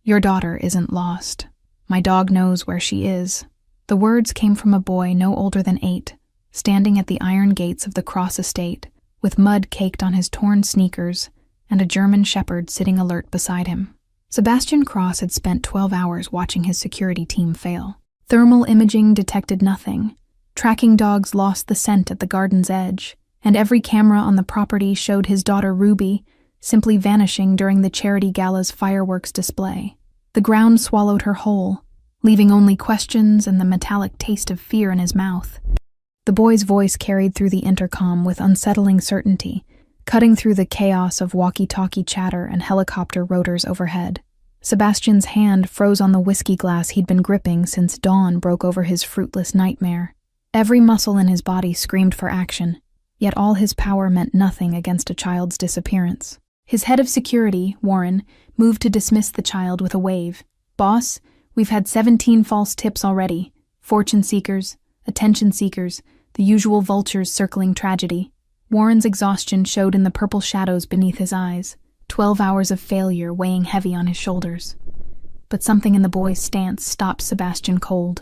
Your daughter isn't lost. My dog knows where she is." The words came from a boy no older than 8, standing at the iron gates of the Cross estate, with mud caked on his torn sneakers and a German shepherd sitting alert beside him. Sebastian Cross had spent 12 hours watching his security team fail. Thermal imaging detected nothing. Tracking dogs lost the scent at the garden's edge, and every camera on the property showed his daughter Ruby simply vanishing during the charity gala's fireworks display. The ground swallowed her whole, leaving only questions and the metallic taste of fear in his mouth. The boy's voice carried through the intercom with unsettling certainty, cutting through the chaos of walkie-talkie chatter and helicopter rotors overhead. Sebastian's hand froze on the whiskey glass he'd been gripping since dawn broke over his fruitless nightmare. Every muscle in his body screamed for action, yet all his power meant nothing against a child's disappearance. His head of security, Warren, moved to dismiss the child with a wave. "Boss, we've had 17 false tips already. Fortune seekers, attention seekers, the usual vultures circling tragedy." Warren's exhaustion showed in the purple shadows beneath his eyes, 12 hours of failure weighing heavy on his shoulders. But something in the boy's stance stopped Sebastian cold.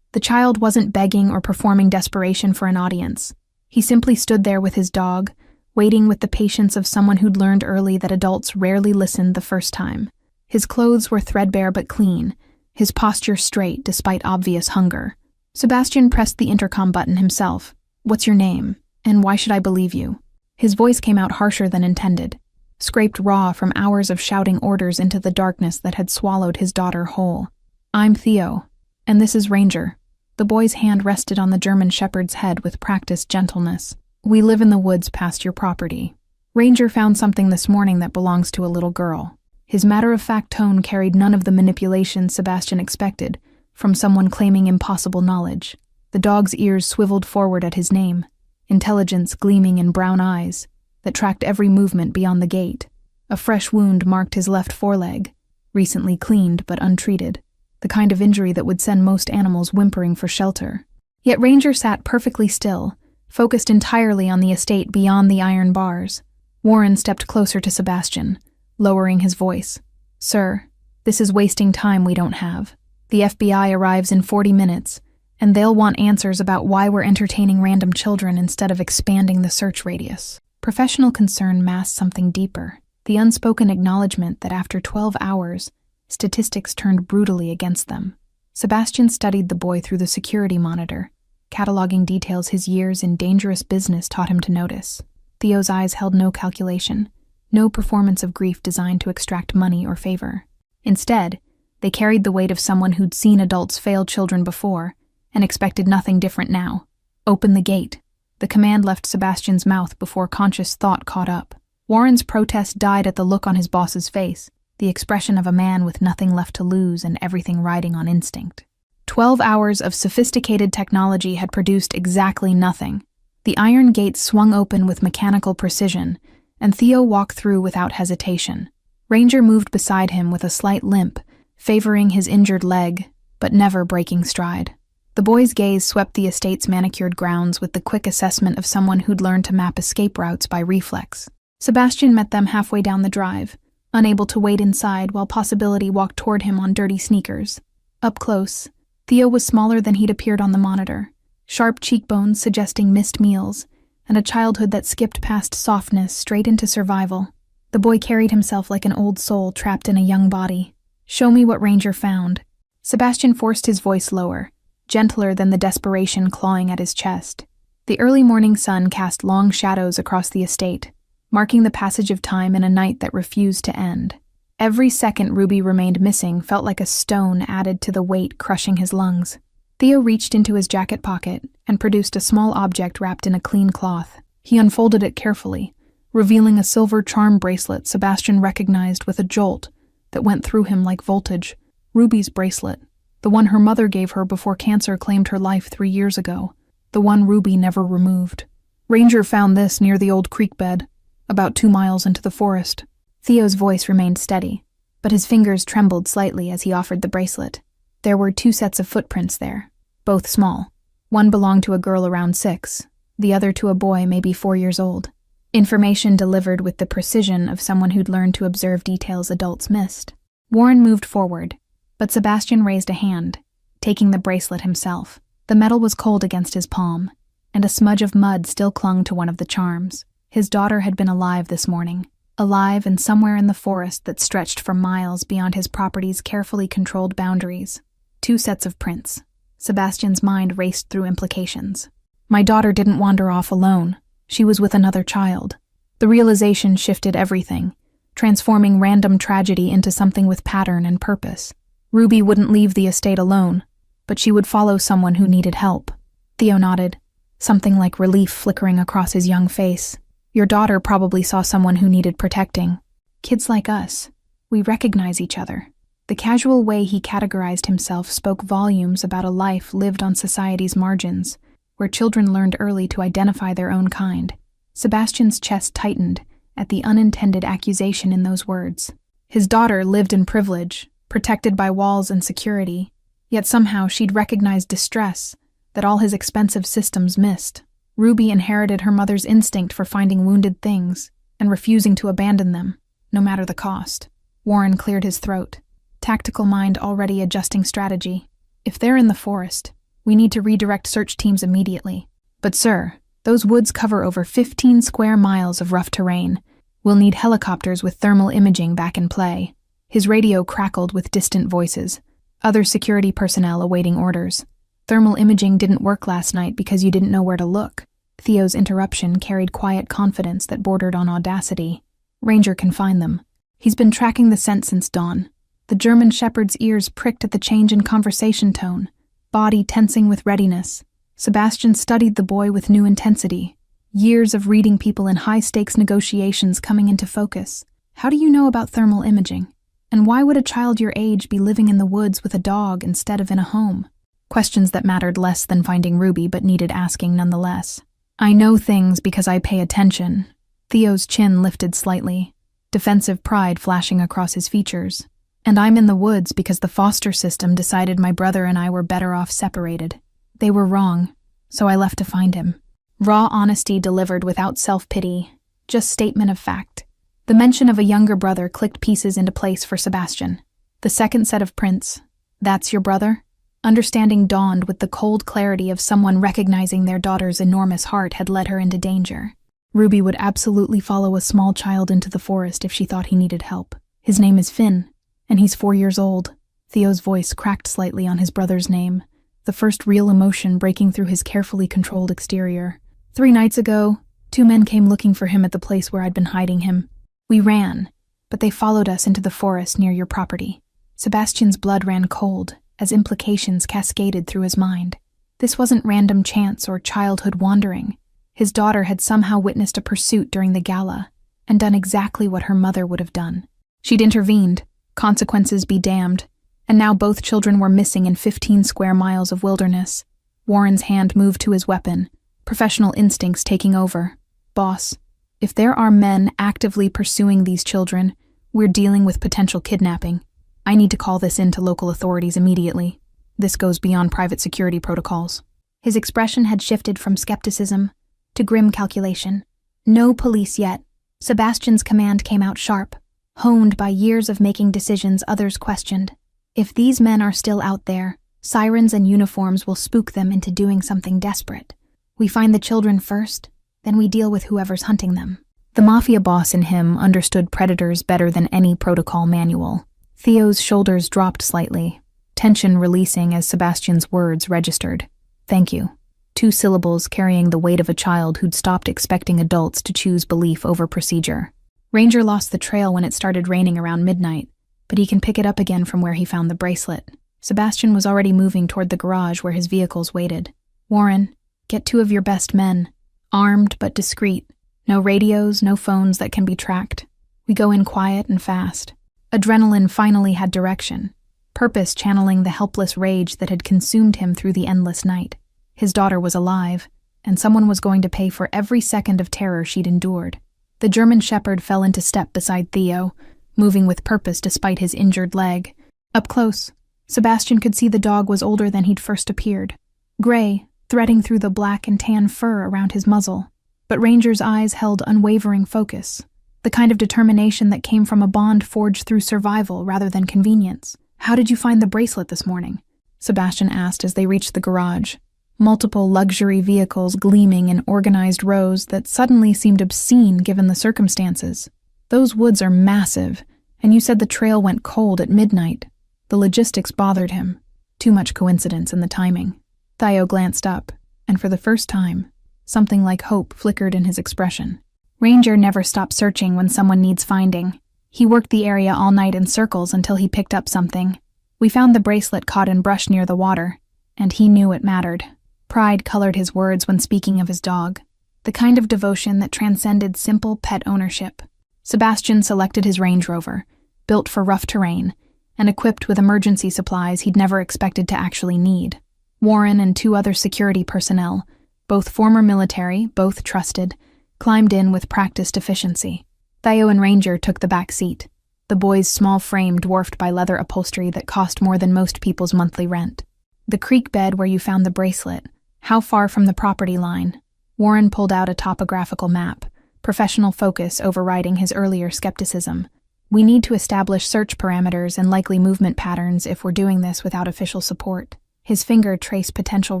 The child wasn't begging or performing desperation for an audience. He simply stood there with his dog, waiting with the patience of someone who'd learned early that adults rarely listened the first time. His clothes were threadbare but clean, his posture straight despite obvious hunger. Sebastian pressed the intercom button himself. "What's your name? And why should I believe you?" His voice came out harsher than intended, scraped raw from hours of shouting orders into the darkness that had swallowed his daughter whole. "I'm Theo, and this is Ranger." The boy's hand rested on the German shepherd's head with practiced gentleness. "We live in the woods past your property. Ranger found something this morning that belongs to a little girl." His matter-of-fact tone carried none of the manipulation Sebastian expected from someone claiming impossible knowledge. The dog's ears swiveled forward at his name, intelligence gleaming in brown eyes that tracked every movement beyond the gate. A fresh wound marked his left foreleg, recently cleaned but untreated, the kind of injury that would send most animals whimpering for shelter. Yet Ranger sat perfectly still, focused entirely on the estate beyond the iron bars. Warren stepped closer to Sebastian, lowering his voice. "Sir, this is wasting time we don't have. The FBI arrives in 40 minutes, and they'll want answers about why we're entertaining random children instead of expanding the search radius." Professional concern masked something deeper, the unspoken acknowledgement that after 12 hours, statistics turned brutally against them. Sebastian studied the boy through the security monitor, cataloging details his years in dangerous business taught him to notice. Theo's eyes held no calculation, no performance of grief designed to extract money or favor. Instead, they carried the weight of someone who'd seen adults fail children before and expected nothing different now. "Open the gate." The command left Sebastian's mouth before conscious thought caught up. Warren's protest died at the look on his boss's face, the expression of a man with nothing left to lose and everything riding on instinct. 12 hours of sophisticated technology had produced exactly nothing. The iron gate swung open with mechanical precision, and Theo walked through without hesitation. Ranger moved beside him with a slight limp, favoring his injured leg, but never breaking stride. The boy's gaze swept the estate's manicured grounds with the quick assessment of someone who'd learned to map escape routes by reflex. Sebastian met them halfway down the drive, unable to wait inside while Possibility walked toward him on dirty sneakers. Up close, Theo was smaller than he'd appeared on the monitor, sharp cheekbones suggesting missed meals, and a childhood that skipped past softness straight into survival. The boy carried himself like an old soul trapped in a young body. "Show me what Ranger found." Sebastian forced his voice lower, gentler than the desperation clawing at his chest. The early morning sun cast long shadows across the estate, marking the passage of time in a night that refused to end. Every second Ruby remained missing felt like a stone added to the weight crushing his lungs. Theo reached into his jacket pocket and produced a small object wrapped in a clean cloth. He unfolded it carefully, revealing a silver charm bracelet Sebastian recognized with a jolt that went through him like voltage. Ruby's bracelet, the one her mother gave her before cancer claimed her life 3 years ago, the one Ruby never removed. "Ranger found this near the old creek bed, about 2 miles into the forest." Theo's voice remained steady, but his fingers trembled slightly as he offered the bracelet. There were 2 sets of footprints there, both small. One belonged to a girl around 6, the other to a boy maybe 4 years old. Information delivered with the precision of someone who'd learned to observe details adults missed. Warren moved forward, but Sebastian raised a hand, taking the bracelet himself. The metal was cold against his palm, and a smudge of mud still clung to one of the charms. His daughter had been alive this morning, alive and somewhere in the forest that stretched for miles beyond his property's carefully controlled boundaries. 2 sets of prints. Sebastian's mind raced through implications. My daughter didn't wander off alone. She was with another child. The realization shifted everything, transforming random tragedy into something with pattern and purpose. Ruby wouldn't leave the estate alone, but she would follow someone who needed help. Theo nodded, something like relief flickering across his young face. Your daughter probably saw someone who needed protecting. Kids like us, we recognize each other. The casual way he categorized himself spoke volumes about a life lived on society's margins, where children learned early to identify their own kind. Sebastian's chest tightened at the unintended accusation in those words. His daughter lived in privilege, protected by walls and security, yet somehow she'd recognized distress that all his expensive systems missed. Ruby inherited her mother's instinct for finding wounded things and refusing to abandon them, no matter the cost. Warren cleared his throat, tactical mind already adjusting strategy. If they're in the forest, we need to redirect search teams immediately. But sir, those woods cover over 15 square miles of rough terrain. We'll need helicopters with thermal imaging back in play. His radio crackled with distant voices, other security personnel awaiting orders. Thermal imaging didn't work last night because you didn't know where to look. Theo's interruption carried quiet confidence that bordered on audacity. Ranger can find them. He's been tracking the scent since dawn. The German shepherd's ears pricked at the change in conversation tone, body tensing with readiness. Sebastian studied the boy with new intensity, years of reading people in high-stakes negotiations coming into focus. How do you know about thermal imaging? And why would a child your age be living in the woods with a dog instead of in a home? Questions that mattered less than finding Ruby but needed asking nonetheless. I know things because I pay attention. Theo's chin lifted slightly, defensive pride flashing across his features. And I'm in the woods because the foster system decided my brother and I were better off separated. They were wrong, so I left to find him. Raw honesty delivered without self-pity, just statement of fact. The mention of a younger brother clicked pieces into place for Sebastian. The second set of prints. That's your brother? Understanding dawned with the cold clarity of someone recognizing their daughter's enormous heart had led her into danger. Ruby would absolutely follow a small child into the forest if she thought he needed help. His name is Finn, and he's 4 years old. Theo's voice cracked slightly on his brother's name, the first real emotion breaking through his carefully controlled exterior. 3 nights ago, 2 men came looking for him at the place where I'd been hiding him. We ran, but they followed us into the forest near your property. Sebastian's blood ran cold as implications cascaded through his mind. This wasn't random chance or childhood wandering. His daughter had somehow witnessed a pursuit during the gala and done exactly what her mother would have done. She'd intervened, consequences be damned, and now both children were missing in 15 square miles of wilderness. Warren's hand moved to his weapon, professional instincts taking over. Boss, if there are men actively pursuing these children, we're dealing with potential kidnapping. I need to call this in to local authorities immediately. This goes beyond private security protocols. His expression had shifted from skepticism to grim calculation. No police yet. Sebastian's command came out sharp, honed by years of making decisions others questioned. If these men are still out there, sirens and uniforms will spook them into doing something desperate. We find the children first, then we deal with whoever's hunting them. The Mafia boss in him understood predators better than any protocol manual. Theo's shoulders dropped slightly, tension releasing as Sebastian's words registered. Thank you. 2 syllables carrying the weight of a child who'd stopped expecting adults to choose belief over procedure. Ranger lost the trail when it started raining around midnight, but he can pick it up again from where he found the bracelet. Sebastian was already moving toward the garage where his vehicles waited. Warren, get 2 of your best men. Armed but discreet. No radios, no phones that can be tracked. We go in quiet and fast. Adrenaline finally had direction, purpose channeling the helpless rage that had consumed him through the endless night. His daughter was alive, and someone was going to pay for every second of terror she'd endured. The German shepherd fell into step beside Theo, moving with purpose despite his injured leg. Up close, Sebastian could see the dog was older than he'd first appeared, gray, threading through the black and tan fur around his muzzle. But Ranger's eyes held unwavering focus, The kind of determination that came from a bond forged through survival rather than convenience. "How did you find the bracelet this morning?" Sebastian asked as they reached the garage. Multiple luxury vehicles gleaming in organized rows that suddenly seemed obscene given the circumstances. "Those woods are massive, and you said the trail went cold at midnight." The logistics bothered him. Too much coincidence in the timing. Theo glanced up, and for the first time, something like hope flickered in his expression. Ranger never stops searching when someone needs finding. He worked the area all night in circles until he picked up something. "We found the bracelet caught in brush near the water, and he knew it mattered." Pride colored his words when speaking of his dog, the kind of devotion that transcended simple pet ownership. Sebastian selected his Range Rover, built for rough terrain, and equipped with emergency supplies he'd never expected to actually need. Warren and 2 other security personnel, both former military, both trusted, climbed in with practiced efficiency. Theo and Ranger took the back seat, the boy's small frame dwarfed by leather upholstery that cost more than most people's monthly rent. "The creek bed where you found the bracelet, how far from the property line?" Warren pulled out a topographical map, professional focus overriding his earlier skepticism. "We need to establish search parameters and likely movement patterns if we're doing this without official support." His finger traced potential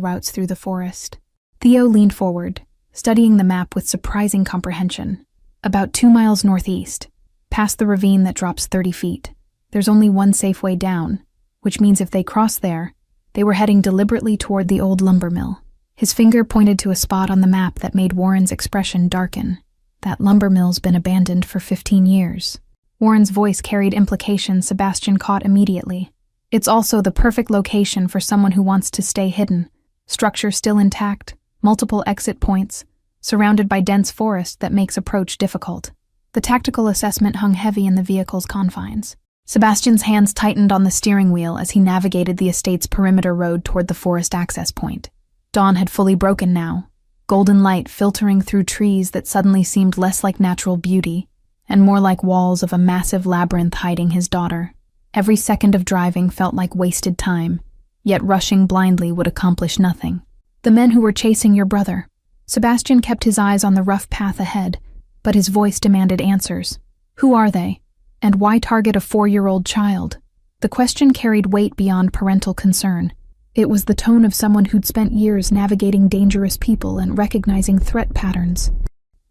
routes through the forest. Theo leaned forward, studying the map with surprising comprehension. "About 2 miles northeast, past the ravine that drops 30 feet. There's only one safe way down, which means if they cross there, they were heading deliberately toward the old lumber mill." His finger pointed to a spot on the map that made Warren's expression darken. "That lumber mill's been abandoned for 15 years. Warren's voice carried implications Sebastian caught immediately. "It's also the perfect location for someone who wants to stay hidden. Structure still intact, multiple exit points, surrounded by dense forest that makes approach difficult." The tactical assessment hung heavy in the vehicle's confines. Sebastian's hands tightened on the steering wheel as he navigated the estate's perimeter road toward the forest access point. Dawn had fully broken now, golden light filtering through trees that suddenly seemed less like natural beauty and more like walls of a massive labyrinth hiding his daughter. Every second of driving felt like wasted time, yet rushing blindly would accomplish nothing. "The men who were chasing your brother." Sebastian kept his eyes on the rough path ahead, but his voice demanded answers. "Who are they? And why target a 4-year-old child?" The question carried weight beyond parental concern. It was the tone of someone who'd spent years navigating dangerous people and recognizing threat patterns.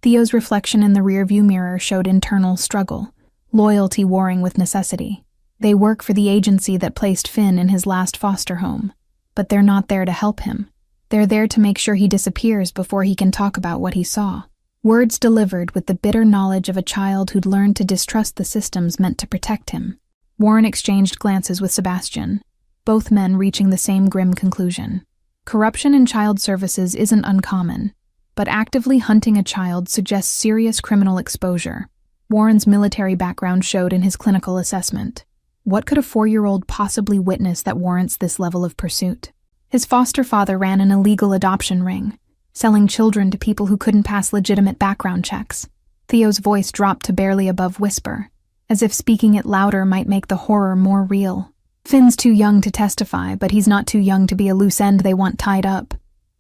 Theo's reflection in the rearview mirror showed internal struggle, loyalty warring with necessity. They work for the agency that placed Finn in his last foster home, but they're not there to help him. They're there to make sure he disappears before he can talk about what he saw. Words delivered with the bitter knowledge of a child who'd learned to distrust the systems meant to protect him. Warren exchanged glances with Sebastian, both men reaching the same grim conclusion. Corruption in child services isn't uncommon, but actively hunting a child suggests serious criminal exposure. Warren's military background showed in his clinical assessment. What could a 4-year-old possibly witness that warrants this level of pursuit? His foster father ran an illegal adoption ring, selling children to people who couldn't pass legitimate background checks. Theo's voice dropped to barely above whisper, as if speaking it louder might make the horror more real. "Finn's too young to testify, but he's not too young to be a loose end they want tied up.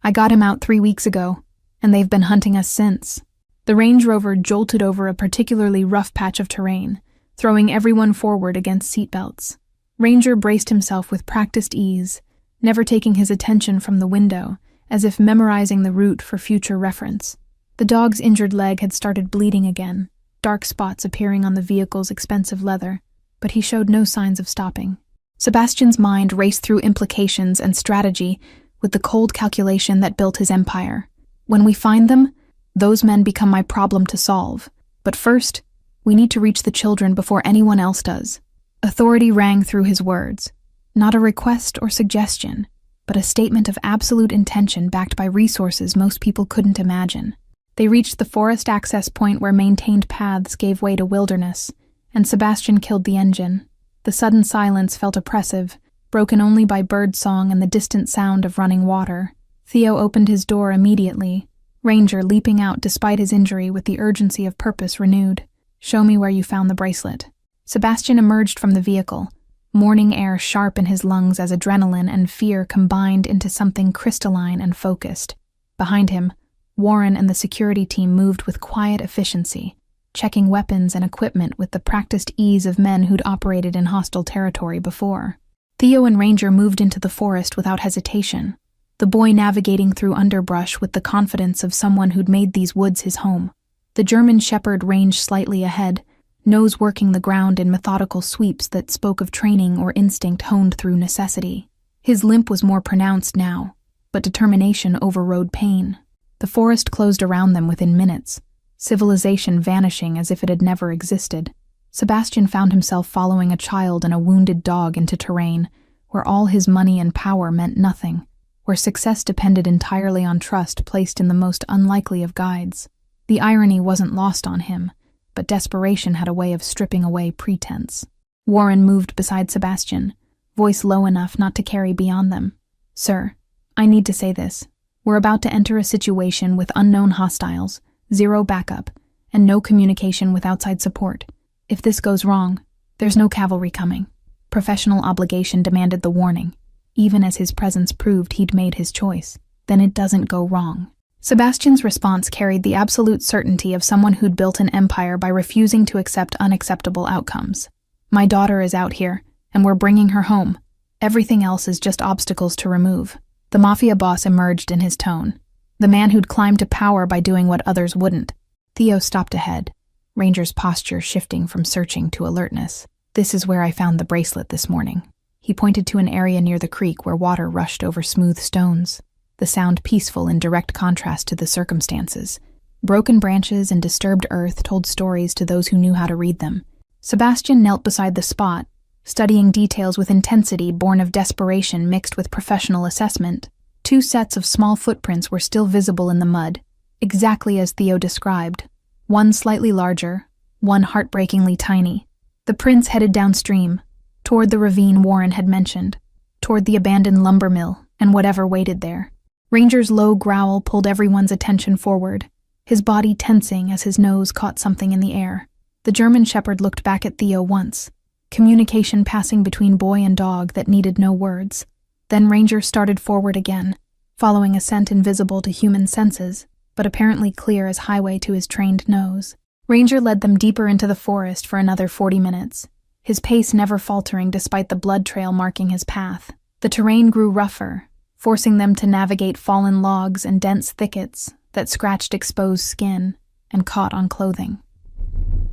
I got him out 3 weeks ago, and they've been hunting us since." The Range Rover jolted over a particularly rough patch of terrain, throwing everyone forward against seatbelts. Ranger braced himself with practiced ease, never taking his attention from the window, as if memorizing the route for future reference. The dog's injured leg had started bleeding again, dark spots appearing on the vehicle's expensive leather, but he showed no signs of stopping. Sebastian's mind raced through implications and strategy with the cold calculation that built his empire. "When we find them, those men become my problem to solve. But first, we need to reach the children before anyone else does." Authority rang through his words. Not a request or suggestion, but a statement of absolute intention backed by resources most people couldn't imagine. They reached the forest access point where maintained paths gave way to wilderness, and Sebastian killed the engine. The sudden silence felt oppressive, broken only by bird song and the distant sound of running water. Theo opened his door immediately, Ranger leaping out despite his injury with the urgency of purpose renewed. "Show me where you found the bracelet." Sebastian emerged from the vehicle, morning air sharp in his lungs as adrenaline and fear combined into something crystalline and focused. Behind him, Warren and the security team moved with quiet efficiency, checking weapons and equipment with the practiced ease of men who'd operated in hostile territory before. Theo and Ranger moved into the forest without hesitation, the boy navigating through underbrush with the confidence of someone who'd made these woods his home. The German shepherd ranged slightly ahead, nose working the ground in methodical sweeps that spoke of training or instinct honed through necessity. His limp was more pronounced now, but determination overrode pain. The forest closed around them within minutes, civilization vanishing as if it had never existed. Sebastian found himself following a child and a wounded dog into terrain where all his money and power meant nothing, where success depended entirely on trust placed in the most unlikely of guides. The irony wasn't lost on him, but desperation had a way of stripping away pretense. Warren moved beside Sebastian, voice low enough not to carry beyond them. "Sir, I need to say this. We're about to enter a situation with unknown hostiles, zero backup, and no communication with outside support. If this goes wrong, there's no cavalry coming." Professional obligation demanded the warning, even as his presence proved he'd made his choice. Then it doesn't go wrong. Sebastian's response carried the absolute certainty of someone who'd built an empire by refusing to accept unacceptable outcomes. "My daughter is out here, and we're bringing her home. Everything else is just obstacles to remove." The Mafia boss emerged in his tone, the man who'd climbed to power by doing what others wouldn't. Theo stopped ahead, Ranger's posture shifting from searching to alertness. "This is where I found the bracelet this morning." He pointed to an area near the creek where water rushed over smooth stones, the sound peaceful in direct contrast to the circumstances. Broken branches and disturbed earth told stories to those who knew how to read them. Sebastian knelt beside the spot, studying details with intensity born of desperation mixed with professional assessment. 2 sets of small footprints were still visible in the mud, exactly as Theo described. One slightly larger, one heartbreakingly tiny. The prints headed downstream, toward the ravine Warren had mentioned, toward the abandoned lumber mill and whatever waited there. Ranger's low growl pulled everyone's attention forward, his body tensing as his nose caught something in the air. The German shepherd looked back at Theo once, communication passing between boy and dog that needed no words. Then Ranger started forward again, following a scent invisible to human senses, but apparently clear as highway to his trained nose. Ranger led them deeper into the forest for another 40 minutes, his pace never faltering despite the blood trail marking his path. The terrain grew rougher, forcing them to navigate fallen logs and dense thickets that scratched exposed skin and caught on clothing.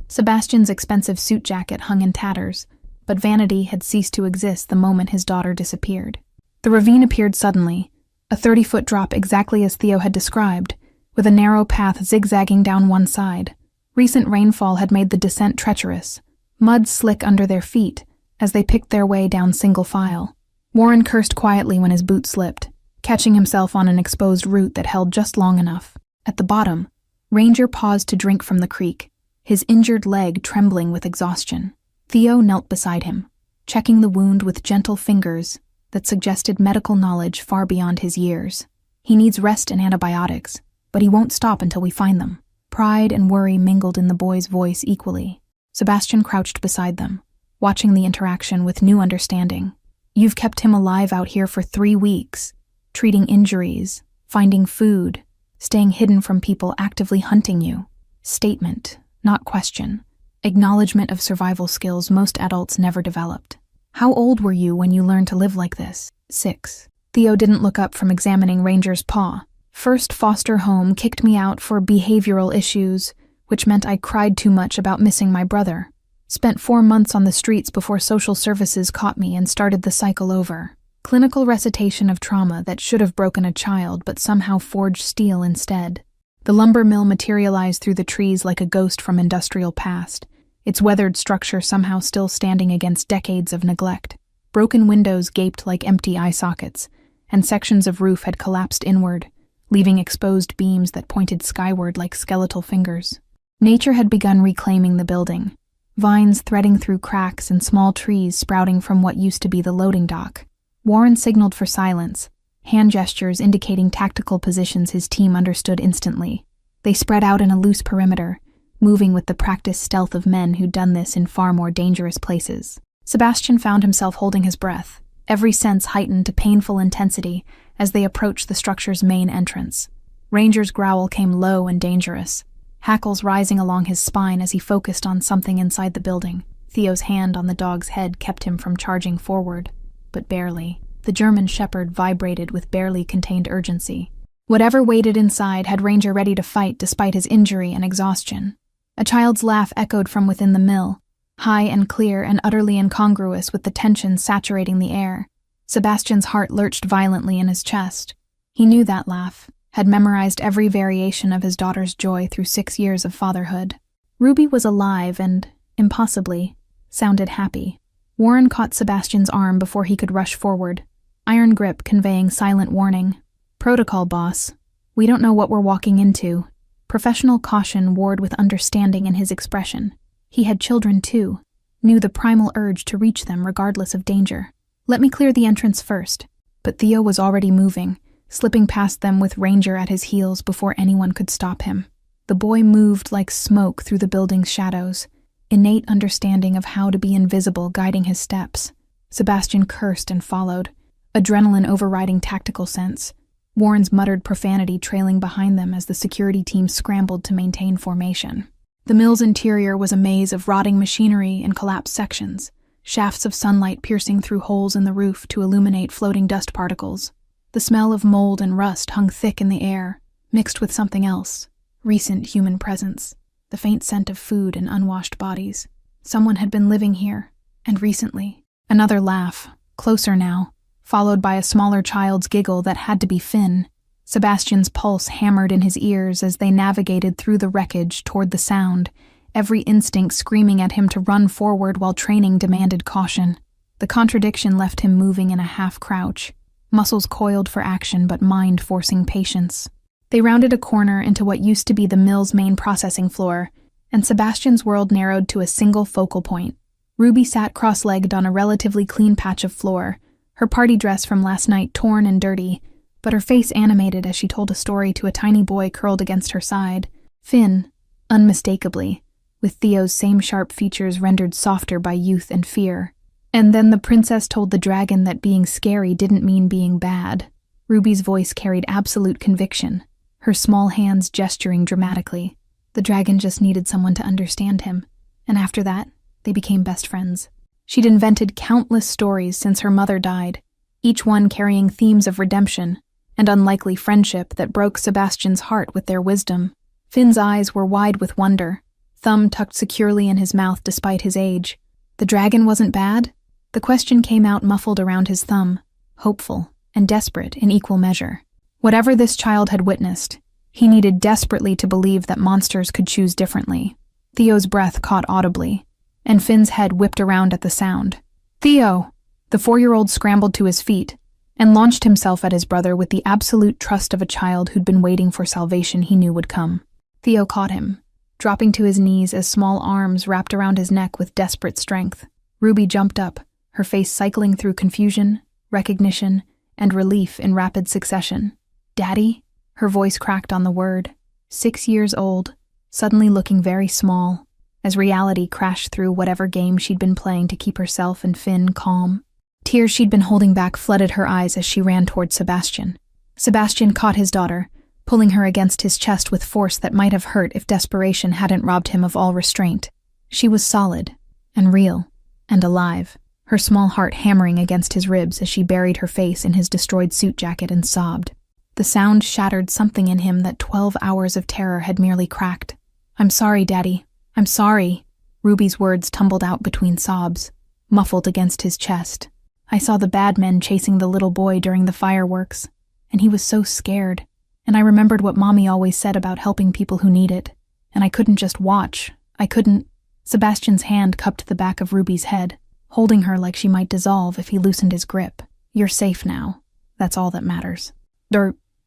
Sebastian's expensive suit jacket hung in tatters, but vanity had ceased to exist the moment his daughter disappeared. The ravine appeared suddenly, a 30-foot drop exactly as Theo had described, with a narrow path zigzagging down one side. Recent rainfall had made the descent treacherous, mud slick under their feet as they picked their way down single file. Warren cursed quietly when his boot slipped, catching himself on an exposed root that held just long enough. At the bottom, Ranger paused to drink from the creek, his injured leg trembling with exhaustion. Theo knelt beside him, checking the wound with gentle fingers that suggested medical knowledge far beyond his years. "He needs rest and antibiotics, but he won't stop until we find them." Pride and worry mingled in the boy's voice equally. Sebastian crouched beside them, watching the interaction with new understanding. "You've kept him alive out here for 3 weeks, treating injuries, finding food, staying hidden from people actively hunting you." Statement, not question. Acknowledgement of survival skills most adults never developed. "How old were you when you learned to live like this?" 6. Theo didn't look up from examining Ranger's paw. "First foster home kicked me out for behavioral issues, which meant I cried too much about missing my brother. Spent 4 months on the streets before social services caught me and started the cycle over." Clinical recitation of trauma that should have broken a child but somehow forged steel instead. The lumber mill materialized through the trees like a ghost from industrial past, its weathered structure somehow still standing against decades of neglect. Broken windows gaped like empty eye sockets, and sections of roof had collapsed inward, leaving exposed beams that pointed skyward like skeletal fingers. Nature had begun reclaiming the building, vines threading through cracks and small trees sprouting from what used to be the loading dock. Warren signaled for silence, hand gestures indicating tactical positions his team understood instantly. They spread out in a loose perimeter, moving with the practiced stealth of men who'd done this in far more dangerous places. Sebastian found himself holding his breath, every sense heightened to painful intensity as they approached the structure's main entrance. Ranger's growl came low and dangerous. hackles rising along his spine as he focused on something inside the building. Theo's hand on the dog's head kept him from charging forward, but barely. The German shepherd vibrated with barely contained urgency. Whatever waited inside had Ranger ready to fight despite his injury and exhaustion. A child's laugh echoed from within the mill, high and clear and utterly incongruous with the tension saturating the air. Sebastian's heart lurched violently in his chest. He knew that laugh, had memorized every variation of his daughter's joy through 6 years of fatherhood. Ruby was alive and, impossibly, sounded happy. Warren caught Sebastian's arm before he could rush forward, iron grip conveying silent warning. Protocol, boss. We don't know what we're walking into. Professional caution warred with understanding in his expression. He had children too, knew the primal urge to reach them regardless of danger. Let me clear the entrance first. But Theo was already moving, slipping past them with Ranger at his heels before anyone could stop him. The boy moved like smoke through the building's shadows, innate understanding of how to be invisible guiding his steps. Sebastian cursed and followed, adrenaline overriding tactical sense. Warren's muttered profanity trailing behind them as the security team scrambled to maintain formation. The mill's interior was a maze of rotting machinery and collapsed sections, shafts of sunlight piercing through holes in the roof to illuminate floating dust particles. The smell of mold and rust hung thick in the air, mixed with something else, recent human presence, the faint scent of food and unwashed bodies. Someone had been living here, and recently. Another laugh, closer now, followed by a smaller child's giggle that had to be Finn. Sebastian's pulse hammered in his ears as they navigated through the wreckage toward the sound, every instinct screaming at him to run forward while training demanded caution. The contradiction left him moving in a half-crouch, muscles coiled for action but mind forcing patience. They rounded a corner into what used to be the mill's main processing floor, and Sebastian's world narrowed to a single focal point. Ruby sat cross-legged on a relatively clean patch of floor, her party dress from last night torn and dirty, but her face animated as she told a story to a tiny boy curled against her side. Finn, unmistakably, with Theo's same sharp features rendered softer by youth and fear. And then the princess told the dragon that being scary didn't mean being bad. Ruby's voice carried absolute conviction, her small hands gesturing dramatically. The dragon just needed someone to understand him, and after that, they became best friends. She'd invented countless stories since her mother died, each one carrying themes of redemption and unlikely friendship that broke Sebastian's heart with their wisdom. Finn's eyes were wide with wonder, thumb tucked securely in his mouth despite his age. The dragon wasn't bad? The question came out muffled around his thumb, hopeful and desperate in equal measure. Whatever this child had witnessed, he needed desperately to believe that monsters could choose differently. Theo's breath caught audibly, and Finn's head whipped around at the sound. "Theo!" The 4-year-old scrambled to his feet and launched himself at his brother with the absolute trust of a child who'd been waiting for salvation he knew would come. Theo caught him, dropping to his knees as small arms wrapped around his neck with desperate strength. Ruby jumped up, her face cycling through confusion, recognition, and relief in rapid succession. "Daddy?" Her voice cracked on the word. 6 years old, suddenly looking very small, as reality crashed through whatever game she'd been playing to keep herself and Finn calm. Tears she'd been holding back flooded her eyes as she ran toward Sebastian. Sebastian caught his daughter, pulling her against his chest with force that might have hurt if desperation hadn't robbed him of all restraint. She was solid, and real, and alive, her small heart hammering against his ribs as she buried her face in his destroyed suit jacket and sobbed. The sound shattered something in him that 12 hours of terror had merely cracked. "I'm sorry, Daddy. I'm sorry." Ruby's words tumbled out between sobs, muffled against his chest. "I saw the bad men chasing the little boy during the fireworks, and he was so scared. And I remembered what Mommy always said about helping people who need it. And I couldn't just watch. I couldn't." Sebastian's hand cupped the back of Ruby's head, holding her like she might dissolve if he loosened his grip. "You're safe now. That's all that matters."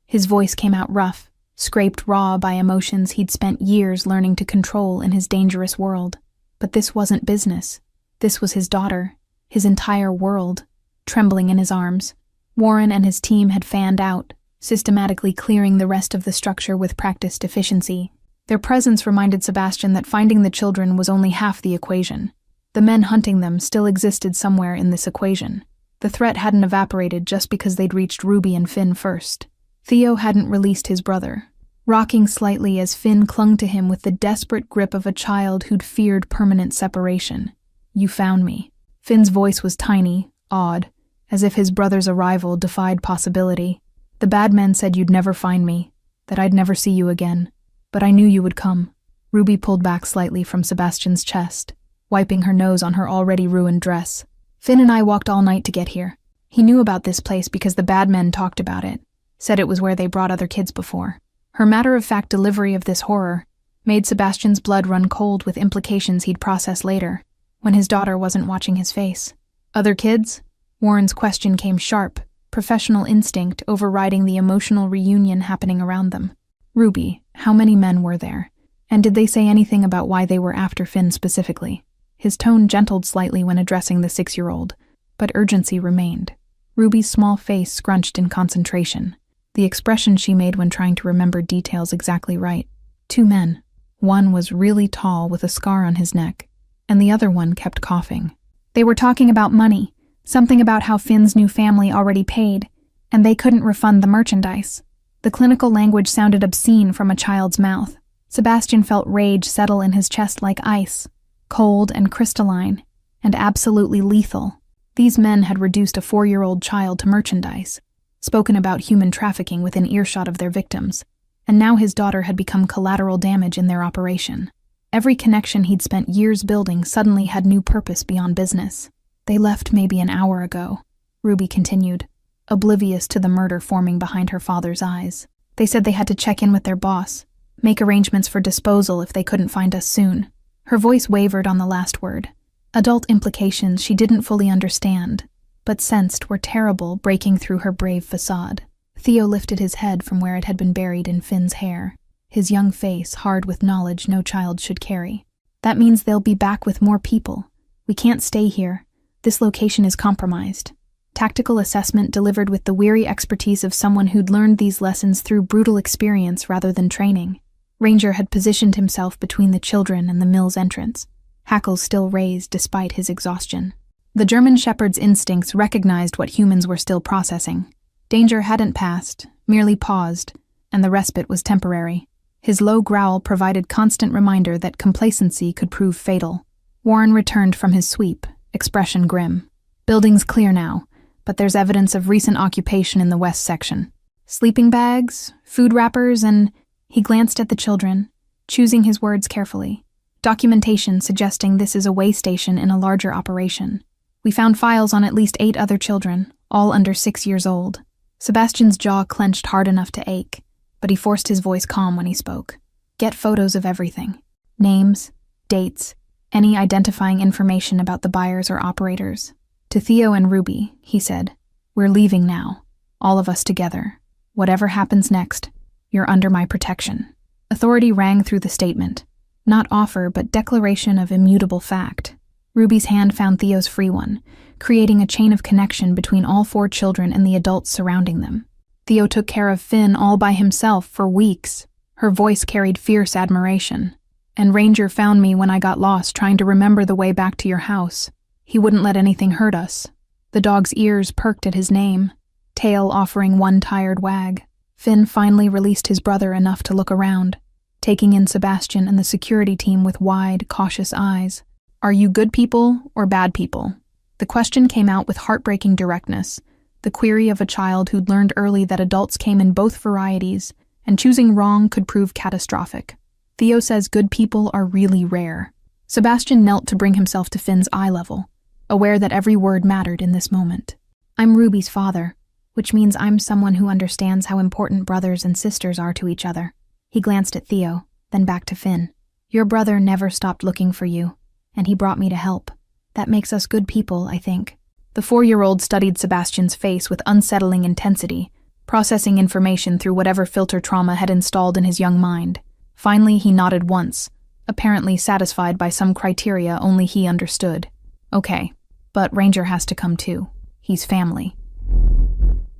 His voice came out rough, scraped raw by emotions he'd spent years learning to control in his dangerous world. But this wasn't business. This was his daughter, his entire world, trembling in his arms. Warren and his team had fanned out, systematically clearing the rest of the structure with practiced efficiency. Their presence reminded Sebastian that finding the children was only half the equation. The men hunting them still existed somewhere in this equation. The threat hadn't evaporated just because they'd reached Ruby and Finn first. Theo hadn't released his brother. rocking slightly as Finn clung to him with the desperate grip of a child who'd feared permanent separation. "You found me." Finn's voice was tiny, odd, as if his brother's arrival defied possibility. "The bad men said you'd never find me, that I'd never see you again. But I knew you would come." Ruby pulled back slightly from Sebastian's chest, wiping her nose on her already ruined dress. "Finn and I walked all night to get here. He knew about this place because the bad men talked about it, said it was where they brought other kids before." Her matter-of-fact delivery of this horror made Sebastian's blood run cold with implications he'd process later, when his daughter wasn't watching his face. "Other kids?" Warren's question came sharp, professional instinct overriding the emotional reunion happening around them. "Ruby, how many men were there? And did they say anything about why they were after Finn specifically?" His tone gentled slightly when addressing the 6-year-old, but urgency remained. Ruby's small face scrunched in concentration, the expression she made when trying to remember details exactly right. 2 men. One was really tall with a scar on his neck, and the other one kept coughing. "They were talking about money, something about how Finn's new family already paid, and they couldn't refund the merchandise." The clinical language sounded obscene from a child's mouth. Sebastian felt rage settle in his chest like ice, cold and crystalline, and absolutely lethal. These men had reduced a 4-year-old child to merchandise, spoken about human trafficking within earshot of their victims, and now his daughter had become collateral damage in their operation. Every connection he'd spent years building suddenly had new purpose beyond business. "They left maybe an hour ago," Ruby continued, oblivious to the murder forming behind her father's eyes. "They said they had to check in with their boss, make arrangements for disposal if they couldn't find us soon." Her voice wavered on the last word. Adult implications she didn't fully understand, but sensed were terrible breaking through her brave facade. Theo lifted his head from where it had been buried in Finn's hair, his young face hard with knowledge no child should carry. "That means they'll be back with more people. We can't stay here. This location is compromised." Tactical assessment delivered with the weary expertise of someone who'd learned these lessons through brutal experience rather than training. Ranger had positioned himself between the children and the mill's entrance, hackles still raised despite his exhaustion. The German shepherd's instincts recognized what humans were still processing. Danger hadn't passed, merely paused, and the respite was temporary. His low growl provided constant reminder that complacency could prove fatal. Warren returned from his sweep, expression grim. "Building's clear now, but there's evidence of recent occupation in the west section. Sleeping bags, food wrappers, and..." He glanced at the children, choosing his words carefully. "Documentation suggesting this is a way station in a larger operation. We found files on at least 8 other children, all under 6 years old." Sebastian's jaw clenched hard enough to ache, but he forced his voice calm when he spoke. "Get photos of everything. Names, dates, any identifying information about the buyers or operators." To Theo and Ruby, he said, "We're leaving now, all of us together. Whatever happens next, you're under my protection." Authority rang through the statement. Not offer, but declaration of immutable fact. Ruby's hand found Theo's free one, creating a chain of connection between all 4 children and the adults surrounding them. "Theo took care of Finn all by himself for weeks." Her voice carried fierce admiration. "And Ranger found me when I got lost trying to remember the way back to your house. He wouldn't let anything hurt us." The dog's ears perked at his name, tail offering one tired wag. Finn finally released his brother enough to look around, taking in Sebastian and the security team with wide, cautious eyes. "Are you good people or bad people?" The question came out with heartbreaking directness, the query of a child who'd learned early that adults came in both varieties, and choosing wrong could prove catastrophic. "Theo says good people are really rare." Sebastian knelt to bring himself to Finn's eye level, aware that every word mattered in this moment. "I'm Ruby's father, which means I'm someone who understands how important brothers and sisters are to each other." He glanced at Theo, then back to Finn. "Your brother never stopped looking for you, and he brought me to help. That makes us good people, I think." The 4-year-old studied Sebastian's face with unsettling intensity, processing information through whatever filter trauma had installed in his young mind. Finally, he nodded once, apparently satisfied by some criteria only he understood. "Okay, but Ranger has to come too. He's family."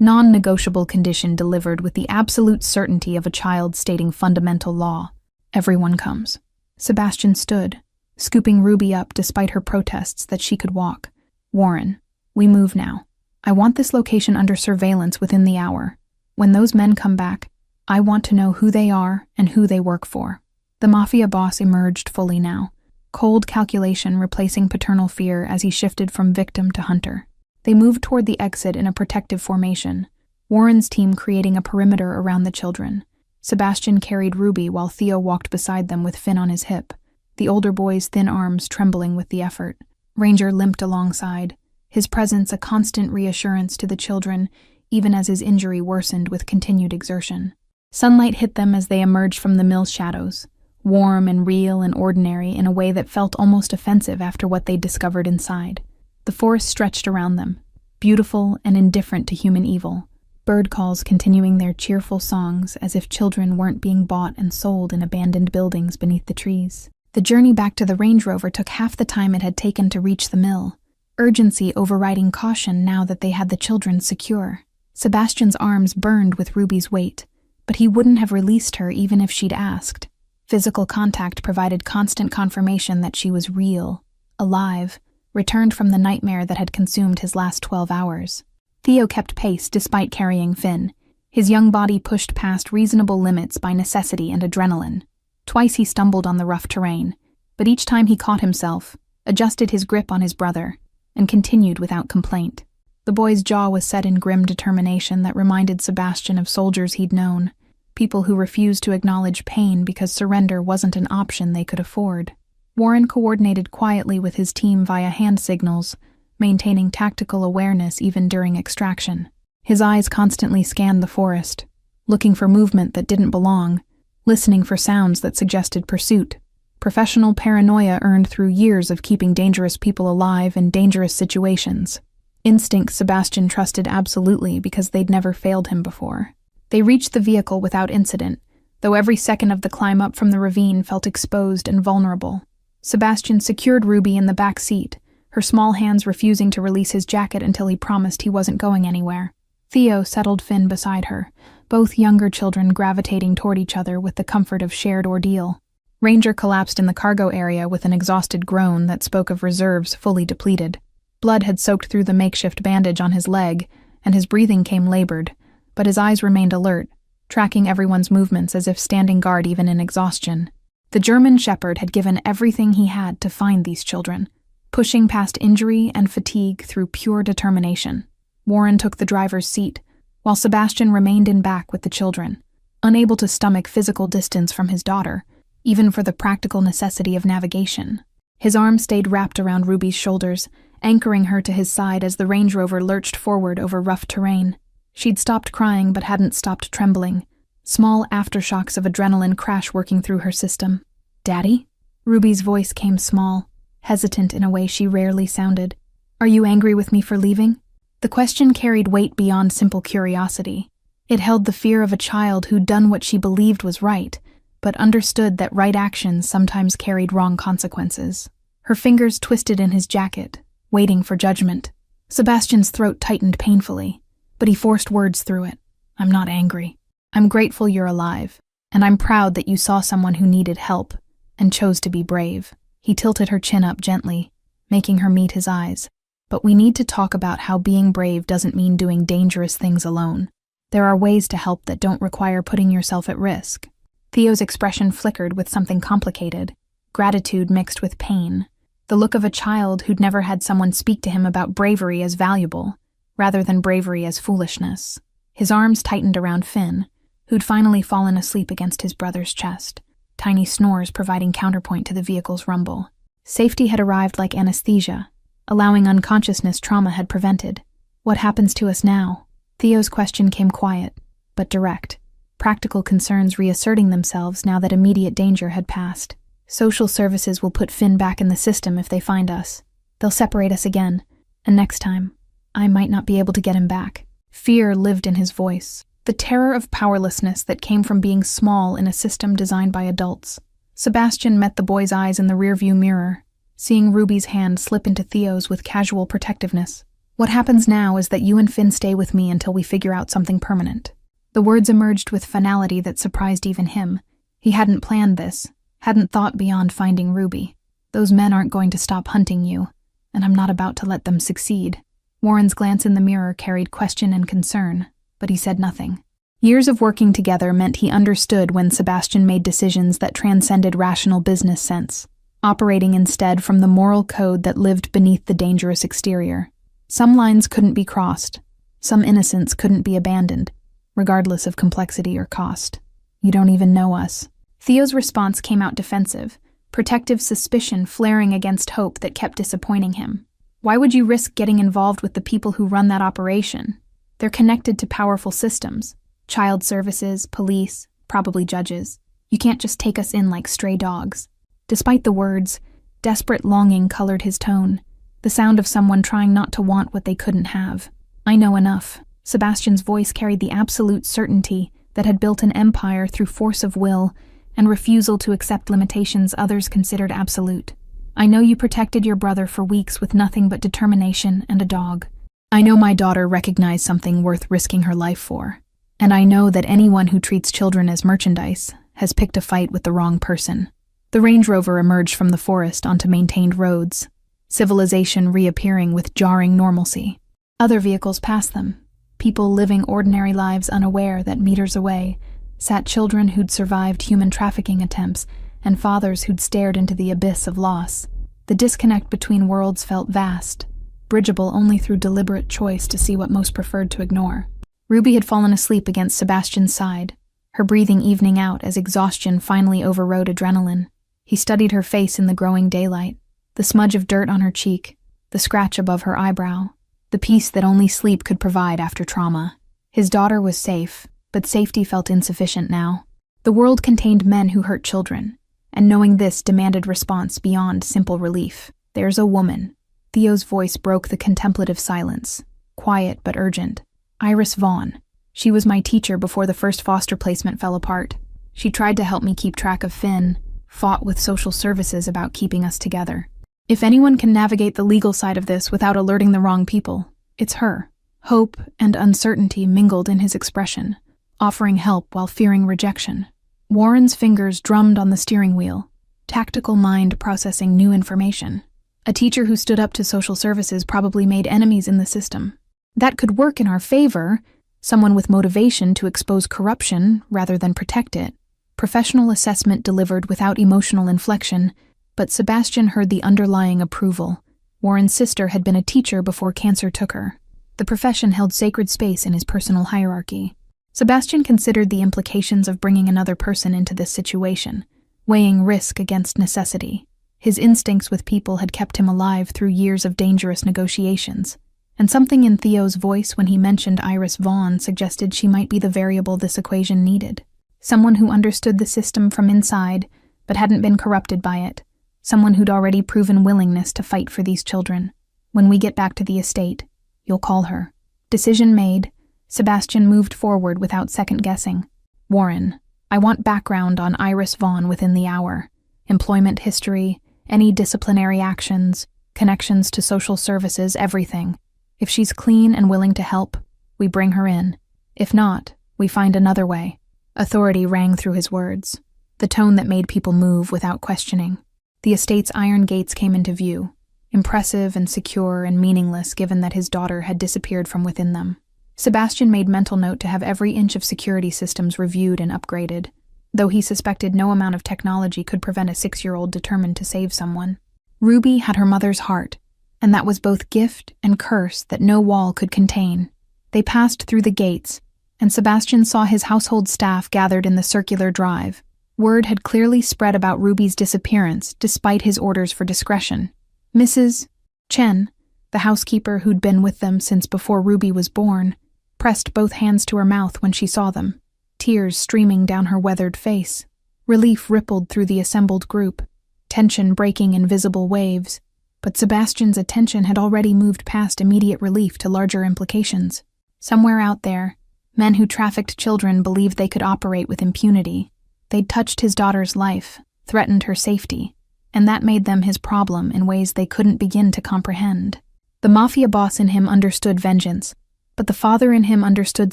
Non-negotiable condition delivered with the absolute certainty of a child stating fundamental law. "Everyone comes." Sebastian stood, scooping Ruby up despite her protests that she could walk. "Warren, we move now. I want this location under surveillance within the hour. When those men come back, I want to know who they are and who they work for." The Mafia boss emerged fully now, cold calculation replacing paternal fear as he shifted from victim to hunter. They moved toward the exit in a protective formation, Warren's team creating a perimeter around the children. Sebastian carried Ruby while Theo walked beside them with Finn on his hip, the older boy's thin arms trembling with the effort. Ranger limped alongside, his presence a constant reassurance to the children, even as his injury worsened with continued exertion. Sunlight hit them as they emerged from the mill's shadows, warm and real and ordinary in a way that felt almost offensive after what they'd discovered inside. The forest stretched around them, beautiful and indifferent to human evil, bird calls continuing their cheerful songs as if children weren't being bought and sold in abandoned buildings beneath the trees. The journey back to the Range Rover took half the time it had taken to reach the mill, urgency overriding caution now that they had the children secure. Sebastian's arms burned with Ruby's weight, but he wouldn't have released her even if she'd asked. Physical contact provided constant confirmation that she was real, alive, returned from the nightmare that had consumed his last 12 hours. Theo kept pace despite carrying Finn, his young body pushed past reasonable limits by necessity and adrenaline. Twice he stumbled on the rough terrain, but each time he caught himself, adjusted his grip on his brother, and continued without complaint. The boy's jaw was set in grim determination that reminded Sebastian of soldiers he'd known, people who refused to acknowledge pain because surrender wasn't an option they could afford. Warren coordinated quietly with his team via hand signals, maintaining tactical awareness even during extraction. His eyes constantly scanned the forest, looking for movement that didn't belong, listening for sounds that suggested pursuit. Professional paranoia earned through years of keeping dangerous people alive in dangerous situations. Instincts Sebastian trusted absolutely because they'd never failed him before. They reached the vehicle without incident, though every second of the climb up from the ravine felt exposed and vulnerable. Sebastian secured Ruby in the back seat, her small hands refusing to release his jacket until he promised he wasn't going anywhere. Theo settled Finn beside her, both younger children gravitating toward each other with the comfort of shared ordeal. Ranger collapsed in the cargo area with an exhausted groan that spoke of reserves fully depleted. Blood had soaked through the makeshift bandage on his leg, and his breathing came labored, but his eyes remained alert, tracking everyone's movements as if standing guard even in exhaustion. The German shepherd had given everything he had to find these children, pushing past injury and fatigue through pure determination. Warren took the driver's seat, while Sebastian remained in back with the children, unable to stomach physical distance from his daughter, even for the practical necessity of navigation. His arm stayed wrapped around Ruby's shoulders, anchoring her to his side as the Range Rover lurched forward over rough terrain. She'd stopped crying but hadn't stopped trembling, small aftershocks of adrenaline crash working through her system. "Daddy?" Ruby's voice came small, hesitant in a way she rarely sounded. "Are you angry with me for leaving?" The question carried weight beyond simple curiosity. It held the fear of a child who'd done what she believed was right, but understood that right actions sometimes carried wrong consequences. Her fingers twisted in his jacket, waiting for judgment. Sebastian's throat tightened painfully, but he forced words through it. "I'm not angry. I'm grateful you're alive, and I'm proud that you saw someone who needed help and chose to be brave." He tilted her chin up gently, making her meet his eyes. "But we need to talk about how being brave doesn't mean doing dangerous things alone. There are ways to help that don't require putting yourself at risk." Theo's expression flickered with something complicated, gratitude mixed with pain, the look of a child who'd never had someone speak to him about bravery as valuable, rather than bravery as foolishness. His arms tightened around Finn, who'd finally fallen asleep against his brother's chest, tiny snores providing counterpoint to the vehicle's rumble. Safety had arrived like anesthesia, allowing unconsciousness trauma had prevented. "What happens to us now?" Theo's question came quiet, but direct, practical concerns reasserting themselves now that immediate danger had passed. "Social services will put Finn back in the system if they find us. They'll separate us again, and next time, I might not be able to get him back." Fear lived in his voice, the terror of powerlessness that came from being small in a system designed by adults. Sebastian met the boy's eyes in the rearview mirror, seeing Ruby's hand slip into Theo's with casual protectiveness. "What happens now is that you and Finn stay with me until we figure out something permanent." The words emerged with finality that surprised even him. He hadn't planned this, hadn't thought beyond finding Ruby. "Those men aren't going to stop hunting you, and I'm not about to let them succeed." Warren's glance in the mirror carried question and concern, but he said nothing. Years of working together meant he understood when Sebastian made decisions that transcended rational business sense, operating instead from the moral code that lived beneath the dangerous exterior. Some lines couldn't be crossed. Some innocence couldn't be abandoned, regardless of complexity or cost. You don't even know us. Theo's response came out defensive, protective suspicion flaring against hope that kept disappointing him. Why would you risk getting involved with the people who run that operation? They're connected to powerful systems. Child services, police, probably judges. You can't just take us in like stray dogs. Despite the words, desperate longing colored his tone, the sound of someone trying not to want what they couldn't have. I know enough. Sebastian's voice carried the absolute certainty that had built an empire through force of will and refusal to accept limitations others considered absolute. I know you protected your brother for weeks with nothing but determination and a dog. I know my daughter recognized something worth risking her life for. And I know that anyone who treats children as merchandise has picked a fight with the wrong person. The Range Rover emerged from the forest onto maintained roads, civilization reappearing with jarring normalcy. Other vehicles passed them, people living ordinary lives unaware that meters away sat children who'd survived human trafficking attempts and fathers who'd stared into the abyss of loss. The disconnect between worlds felt vast, bridgeable only through deliberate choice to see what most preferred to ignore. Ruby had fallen asleep against Sebastian's side, her breathing evening out as exhaustion finally overrode adrenaline. He studied her face in the growing daylight, the smudge of dirt on her cheek, the scratch above her eyebrow, the peace that only sleep could provide after trauma. His daughter was safe, but safety felt insufficient now. The world contained men who hurt children, and knowing this demanded response beyond simple relief. There's a woman. Theo's voice broke the contemplative silence, quiet but urgent. Iris Vaughn. She was my teacher before the first foster placement fell apart. She tried to help me keep track of Finn, fought with social services about keeping us together. If anyone can navigate the legal side of this without alerting the wrong people, it's her. Hope and uncertainty mingled in his expression, offering help while fearing rejection. Warren's fingers drummed on the steering wheel, tactical mind processing new information. A teacher who stood up to social services probably made enemies in the system. That could work in our favor, someone with motivation to expose corruption rather than protect it. Professional assessment delivered without emotional inflection, but Sebastian heard the underlying approval. Warren's sister had been a teacher before cancer took her. The profession held sacred space in his personal hierarchy. Sebastian considered the implications of bringing another person into this situation, weighing risk against necessity. His instincts with people had kept him alive through years of dangerous negotiations. And something in Theo's voice when he mentioned Iris Vaughn suggested she might be the variable this equation needed. Someone who understood the system from inside, but hadn't been corrupted by it. Someone who'd already proven willingness to fight for these children. When we get back to the estate, you'll call her. Decision made, Sebastian moved forward without second-guessing. Warren, I want background on Iris Vaughn within the hour. Employment history, any disciplinary actions, connections to social services, everything. If she's clean and willing to help, we bring her in. If not, we find another way. Authority rang through his words, the tone that made people move without questioning. The estate's iron gates came into view, impressive and secure and meaningless given that his daughter had disappeared from within them. Sebastian made mental note to have every inch of security systems reviewed and upgraded, though he suspected no amount of technology could prevent a 6-year-old determined to save someone. Ruby had her mother's heart, and that was both gift and curse that no wall could contain. They passed through the gates, and Sebastian saw his household staff gathered in the circular drive. Word had clearly spread about Ruby's disappearance, despite his orders for discretion. Mrs. Chen, the housekeeper who'd been with them since before Ruby was born, pressed both hands to her mouth when she saw them, tears streaming down her weathered face. Relief rippled through the assembled group, tension breaking in visible waves. But Sebastian's attention had already moved past immediate relief to larger implications. Somewhere out there, men who trafficked children believed they could operate with impunity. They'd touched his daughter's life, threatened her safety, and that made them his problem in ways they couldn't begin to comprehend. The Mafia boss in him understood vengeance, but the father in him understood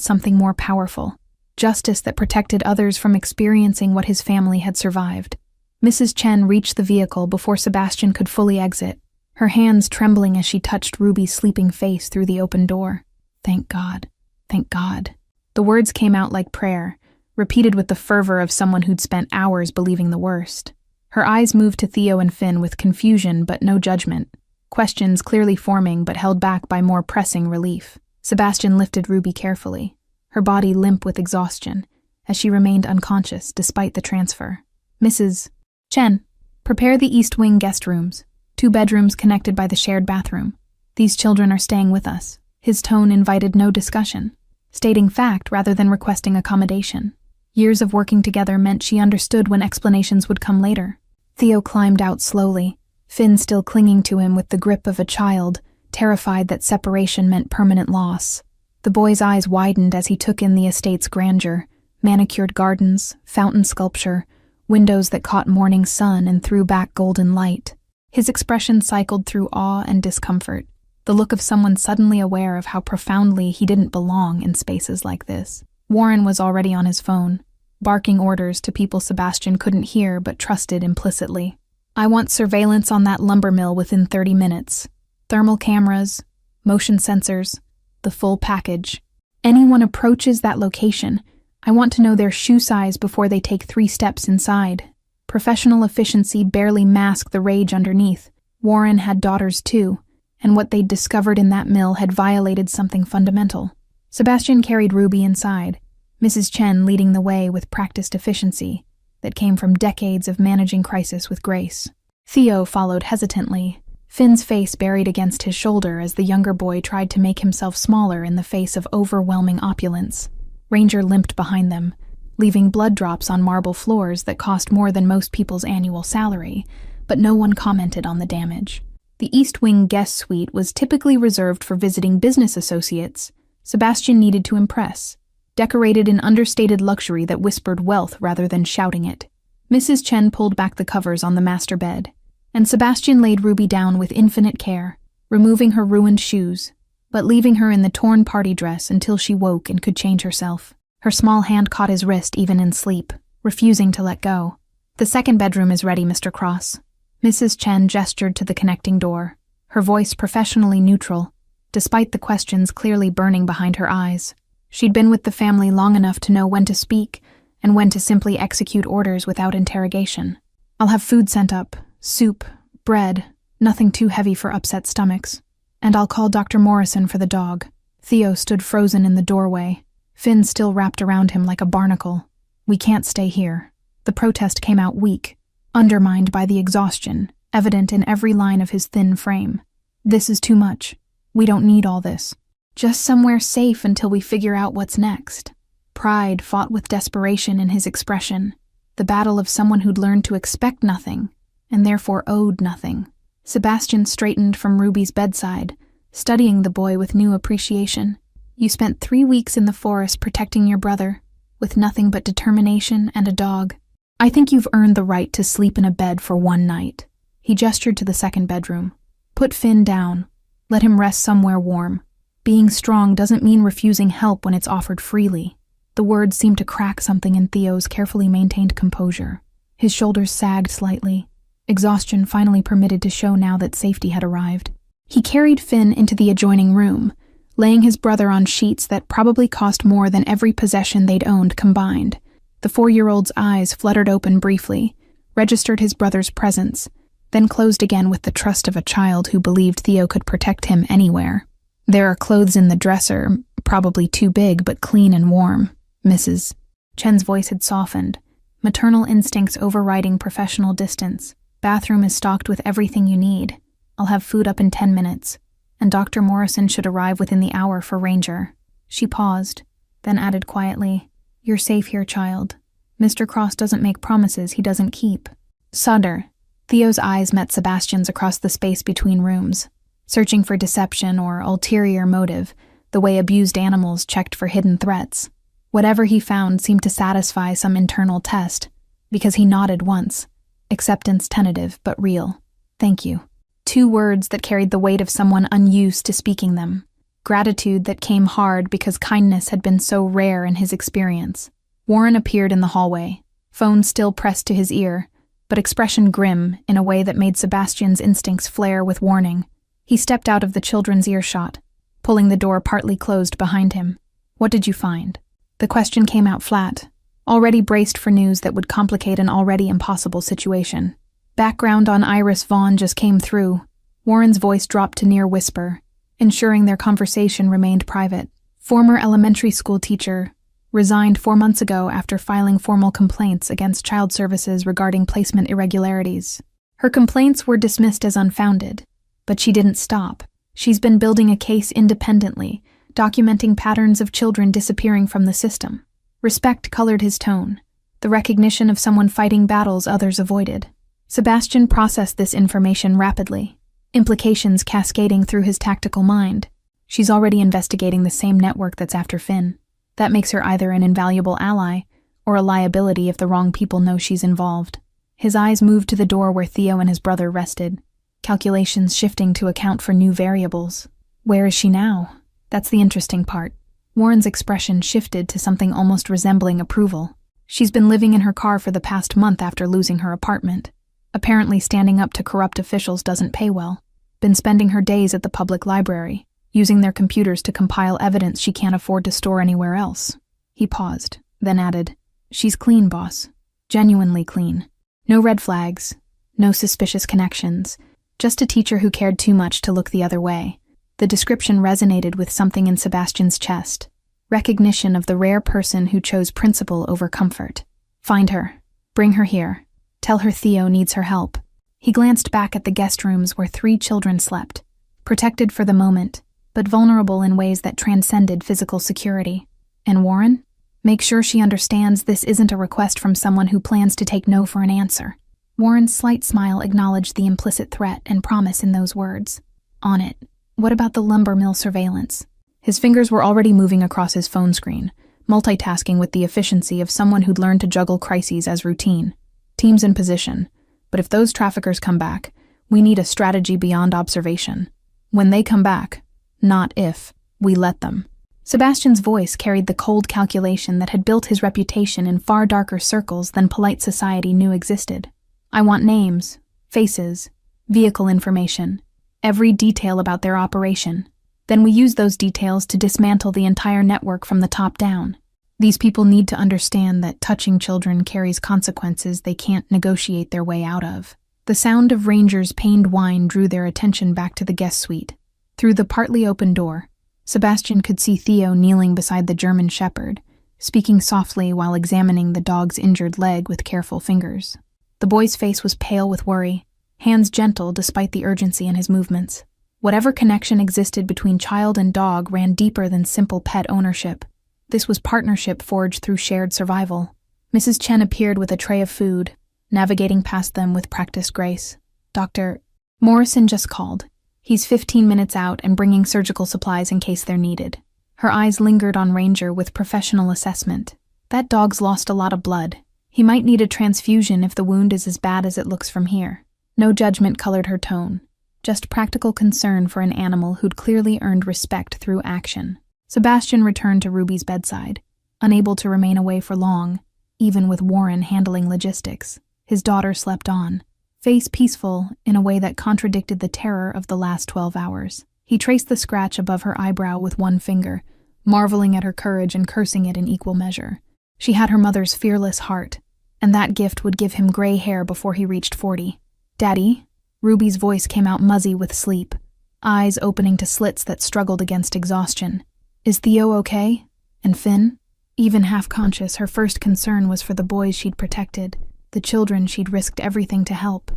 something more powerful, justice that protected others from experiencing what his family had survived. Mrs. Chen reached the vehicle before Sebastian could fully exit, her hands trembling as she touched Ruby's sleeping face through the open door. Thank God. Thank God. The words came out like prayer, repeated with the fervor of someone who'd spent hours believing the worst. Her eyes moved to Theo and Finn with confusion but no judgment, questions clearly forming but held back by more pressing relief. Sebastian lifted Ruby carefully, her body limp with exhaustion, as she remained unconscious despite the transfer. Mrs. Chen, prepare the East Wing guest rooms, 2 bedrooms connected by the shared bathroom. These children are staying with us. His tone invited no discussion, stating fact rather than requesting accommodation. Years of working together meant she understood when explanations would come later. Theo climbed out slowly, Finn still clinging to him with the grip of a child, terrified that separation meant permanent loss. The boy's eyes widened as he took in the estate's grandeur, manicured gardens, fountain sculpture, windows that caught morning sun and threw back golden light. His expression cycled through awe and discomfort, the look of someone suddenly aware of how profoundly he didn't belong in spaces like this. Warren was already on his phone, barking orders to people Sebastian couldn't hear but trusted implicitly. I want surveillance on that lumber mill within 30 minutes. Thermal cameras, motion sensors, the full package. Anyone approaches that location, I want to know their shoe size before they take 3 steps inside. Professional efficiency barely masked the rage underneath. Warren had daughters too, and what they'd discovered in that mill had violated something fundamental. Sebastian carried Ruby inside, Mrs. Chen leading the way with practiced efficiency that came from decades of managing crisis with grace. Theo followed hesitantly, Finn's face buried against his shoulder as the younger boy tried to make himself smaller in the face of overwhelming opulence. Ranger limped behind them, leaving blood drops on marble floors that cost more than most people's annual salary, but no one commented on the damage. The East Wing guest suite was typically reserved for visiting business associates. Sebastian needed to impress, decorated in understated luxury that whispered wealth rather than shouting it. Mrs. Chen pulled back the covers on the master bed, and Sebastian laid Ruby down with infinite care, removing her ruined shoes, but leaving her in the torn party dress until she woke and could change herself. Her small hand caught his wrist even in sleep, refusing to let go. The second bedroom is ready, Mr. Cross. Mrs. Chen gestured to the connecting door, her voice professionally neutral, despite the questions clearly burning behind her eyes. She'd been with the family long enough to know when to speak and when to simply execute orders without interrogation. I'll have food sent up, soup, bread, nothing too heavy for upset stomachs. And I'll call Dr. Morrison for the dog. Theo stood frozen in the doorway, Finn still wrapped around him like a barnacle. We can't stay here. The protest came out weak, undermined by the exhaustion, evident in every line of his thin frame. This is too much. We don't need all this. Just somewhere safe until we figure out what's next. Pride fought with desperation in his expression, the battle of someone who'd learned to expect nothing, and therefore owed nothing. Sebastian straightened from Ruby's bedside, studying the boy with new appreciation. You spent 3 weeks in the forest protecting your brother, with nothing but determination and a dog. I think you've earned the right to sleep in a bed for 1 night. He gestured to the second bedroom. Put Finn down. Let him rest somewhere warm. Being strong doesn't mean refusing help when it's offered freely. The words seemed to crack something in Theo's carefully maintained composure. His shoulders sagged slightly, exhaustion finally permitted to show now that safety had arrived. He carried Finn into the adjoining room, laying his brother on sheets that probably cost more than every possession they'd owned combined. The 4-year-old's eyes fluttered open briefly, registered his brother's presence, then closed again with the trust of a child who believed Theo could protect him anywhere. There are clothes in the dresser, probably too big but clean and warm, Mrs. Chen's voice had softened, maternal instincts overriding professional distance. Bathroom is stocked with everything you need. I'll have food up in 10 minutes, and Dr. Morrison should arrive within the hour for Ranger. She paused, then added quietly, You're safe here, child. Mr. Cross doesn't make promises he doesn't keep. Sutter. Theo's eyes met Sebastian's across the space between rooms, searching for deception or ulterior motive, the way abused animals checked for hidden threats. Whatever he found seemed to satisfy some internal test, because he nodded once, acceptance tentative but real. Thank you. 2 words that carried the weight of someone unused to speaking them. Gratitude that came hard because kindness had been so rare in his experience. Warren appeared in the hallway, phone still pressed to his ear, but expression grim in a way that made Sebastian's instincts flare with warning. He stepped out of the children's earshot, pulling the door partly closed behind him. What did you find? The question came out flat, already braced for news that would complicate an already impossible situation. Background on Iris Vaughn just came through. Warren's voice dropped to near whisper, ensuring their conversation remained private. Former elementary school teacher, resigned 4 months ago after filing formal complaints against child services regarding placement irregularities. Her complaints were dismissed as unfounded, but she didn't stop. She's been building a case independently, documenting patterns of children disappearing from the system. Respect colored his tone, the recognition of someone fighting battles others avoided. Sebastian processed this information rapidly, implications cascading through his tactical mind. She's already investigating the same network that's after Finn. That makes her either an invaluable ally or a liability if the wrong people know she's involved. His eyes moved to the door where Theo and his brother rested, calculations shifting to account for new variables. Where is she now? That's the interesting part. Warren's expression shifted to something almost resembling approval. She's been living in her car for the past month after losing her apartment. Apparently standing up to corrupt officials doesn't pay well. Been spending her days at the public library, using their computers to compile evidence she can't afford to store anywhere else. He paused, then added, "She's clean, boss. Genuinely clean. No red flags, no suspicious connections, just a teacher who cared too much to look the other way." The description resonated with something in Sebastian's chest, recognition of the rare person who chose principle over comfort. "Find her. Bring her here. Tell her Theo needs her help." He glanced back at the guest rooms where 3 children slept, protected for the moment, but vulnerable in ways that transcended physical security. And Warren? Make sure she understands this isn't a request from someone who plans to take no for an answer. Warren's slight smile acknowledged the implicit threat and promise in those words. On it. What about the lumber mill surveillance? His fingers were already moving across his phone screen, multitasking with the efficiency of someone who'd learned to juggle crises as routine. Teams in position. But if those traffickers come back, we need a strategy beyond observation. When they come back, not if, we let them. Sebastian's voice carried the cold calculation that had built his reputation in far darker circles than polite society knew existed. I want names, faces, vehicle information, every detail about their operation. Then we use those details to dismantle the entire network from the top down. These people need to understand that touching children carries consequences they can't negotiate their way out of. The sound of Ranger's pained whine drew their attention back to the guest suite. Through the partly open door, Sebastian could see Theo kneeling beside the German shepherd, speaking softly while examining the dog's injured leg with careful fingers. The boy's face was pale with worry, hands gentle despite the urgency in his movements. Whatever connection existed between child and dog ran deeper than simple pet ownership. This was partnership forged through shared survival. Mrs. Chen appeared with a tray of food, navigating past them with practiced grace. "Dr. Morrison just called. He's 15 minutes out and bringing surgical supplies in case they're needed." Her eyes lingered on Ranger with professional assessment. "That dog's lost a lot of blood. He might need a transfusion if the wound is as bad as it looks from here." No judgment colored her tone, just practical concern for an animal who'd clearly earned respect through action. Sebastian returned to Ruby's bedside, unable to remain away for long, even with Warren handling logistics. His daughter slept on, face peaceful in a way that contradicted the terror of the last 12 hours. He traced the scratch above her eyebrow with one finger, marveling at her courage and cursing it in equal measure. She had her mother's fearless heart, and that gift would give him gray hair before he reached 40. "Daddy?" Ruby's voice came out muzzy with sleep, eyes opening to slits that struggled against exhaustion. "Is Theo okay? And Finn?" Even half-conscious, her first concern was for the boys she'd protected, the children she'd risked everything to help.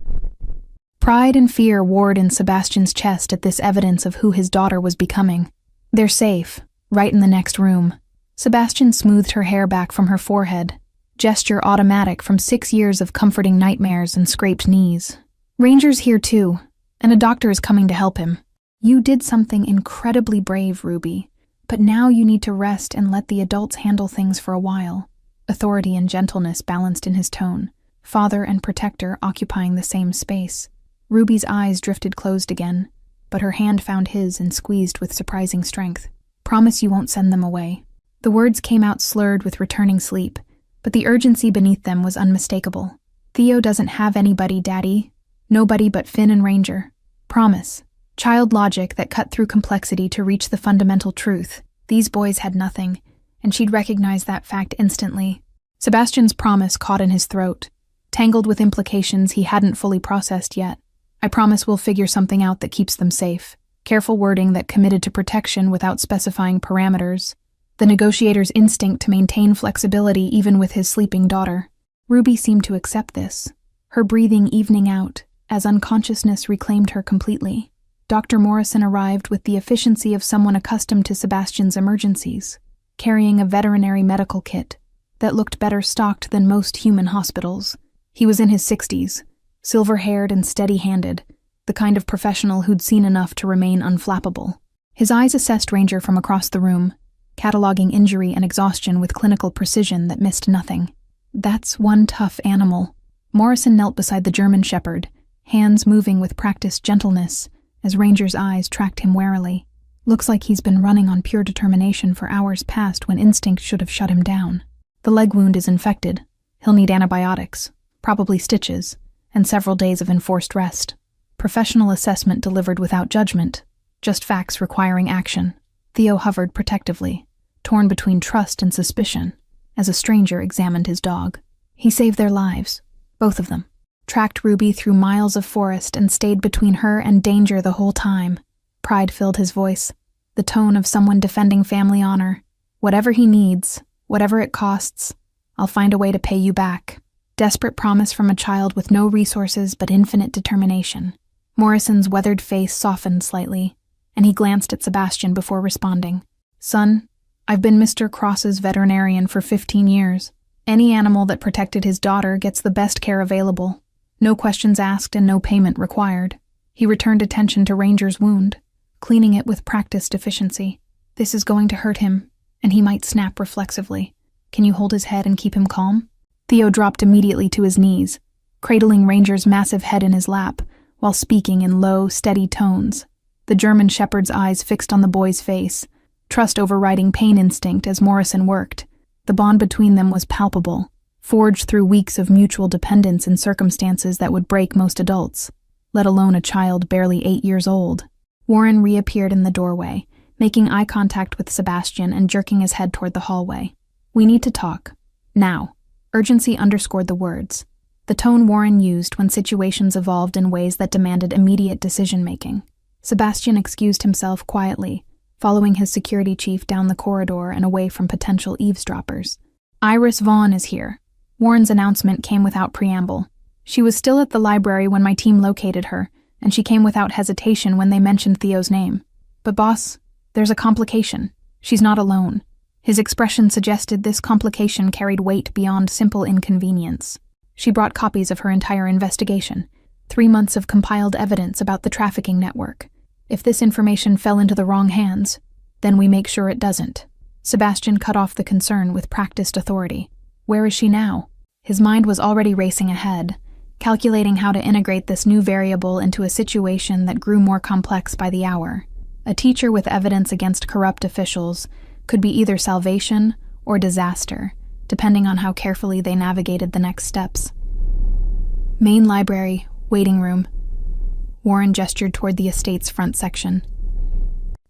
Pride and fear warred in Sebastian's chest at this evidence of who his daughter was becoming. "They're safe, right in the next room." Sebastian smoothed her hair back from her forehead, gesture automatic from 6 years of comforting nightmares and scraped knees. "Ranger's here too, and a doctor is coming to help him. You did something incredibly brave, Ruby. But now you need to rest and let the adults handle things for a while." Authority and gentleness balanced in his tone, father and protector occupying the same space. Ruby's eyes drifted closed again, but her hand found his and squeezed with surprising strength. "Promise you won't send them away." The words came out slurred with returning sleep, but the urgency beneath them was unmistakable. "Theo doesn't have anybody, Daddy. Nobody but Finn and Ranger. Promise." Child logic that cut through complexity to reach the fundamental truth. These boys had nothing, and she'd recognize that fact instantly. Sebastian's promise caught in his throat, tangled with implications he hadn't fully processed yet. I promise we'll figure something out that keeps them safe. Careful wording that committed to protection without specifying parameters. The negotiator's instinct to maintain flexibility even with his sleeping daughter. Ruby seemed to accept this, her breathing evening out as unconsciousness reclaimed her completely. Dr. Morrison arrived with the efficiency of someone accustomed to Sebastian's emergencies, carrying a veterinary medical kit that looked better stocked than most human hospitals. He was in his 60s, silver-haired and steady-handed, the kind of professional who'd seen enough to remain unflappable. His eyes assessed Ranger from across the room, cataloging injury and exhaustion with clinical precision that missed nothing. That's one tough animal. Morrison knelt beside the German shepherd, hands moving with practiced gentleness as Ranger's eyes tracked him warily. Looks like he's been running on pure determination for hours past when instinct should have shut him down. The leg wound is infected. He'll need antibiotics, probably stitches, and several days of enforced rest. Professional assessment delivered without judgment, just facts requiring action. Theo hovered protectively, torn between trust and suspicion, as a stranger examined his dog. He saved their lives, both of them, tracked Ruby through miles of forest and stayed between her and danger the whole time. Pride filled his voice, the tone of someone defending family honor. Whatever he needs, whatever it costs, I'll find a way to pay you back. Desperate promise from a child with no resources but infinite determination. Morrison's weathered face softened slightly, and he glanced at Sebastian before responding. Son, I've been Mr. Cross's veterinarian for 15 years. Any animal that protected his daughter gets the best care available. No questions asked and no payment required. He returned attention to Ranger's wound, cleaning it with practiced efficiency. This is going to hurt him, and he might snap reflexively. Can you hold his head and keep him calm? Theo dropped immediately to his knees, cradling Ranger's massive head in his lap, while speaking in low, steady tones. The German shepherd's eyes fixed on the boy's face, trust overriding pain instinct as Morrison worked. The bond between them was palpable, forged through weeks of mutual dependence in circumstances that would break most adults, let alone a child barely 8 years old. Warren reappeared in the doorway, making eye contact with Sebastian and jerking his head toward the hallway. We need to talk. Now. Urgency underscored the words, the tone Warren used when situations evolved in ways that demanded immediate decision-making. Sebastian excused himself quietly, following his security chief down the corridor and away from potential eavesdroppers. Iris Vaughn is here. Warren's announcement came without preamble. She was still at the library when my team located her, and she came without hesitation when they mentioned Theo's name. But boss, there's a complication. She's not alone. His expression suggested this complication carried weight beyond simple inconvenience. She brought copies of her entire investigation, 3 months of compiled evidence about the trafficking network. If this information fell into the wrong hands, then we make sure it doesn't. Sebastian cut off the concern with practiced authority. Where is she now? His mind was already racing ahead, calculating how to integrate this new variable into a situation that grew more complex by the hour. A teacher with evidence against corrupt officials could be either salvation or disaster, depending on how carefully they navigated the next steps. Main library, waiting room. Warren gestured toward the estate's front section.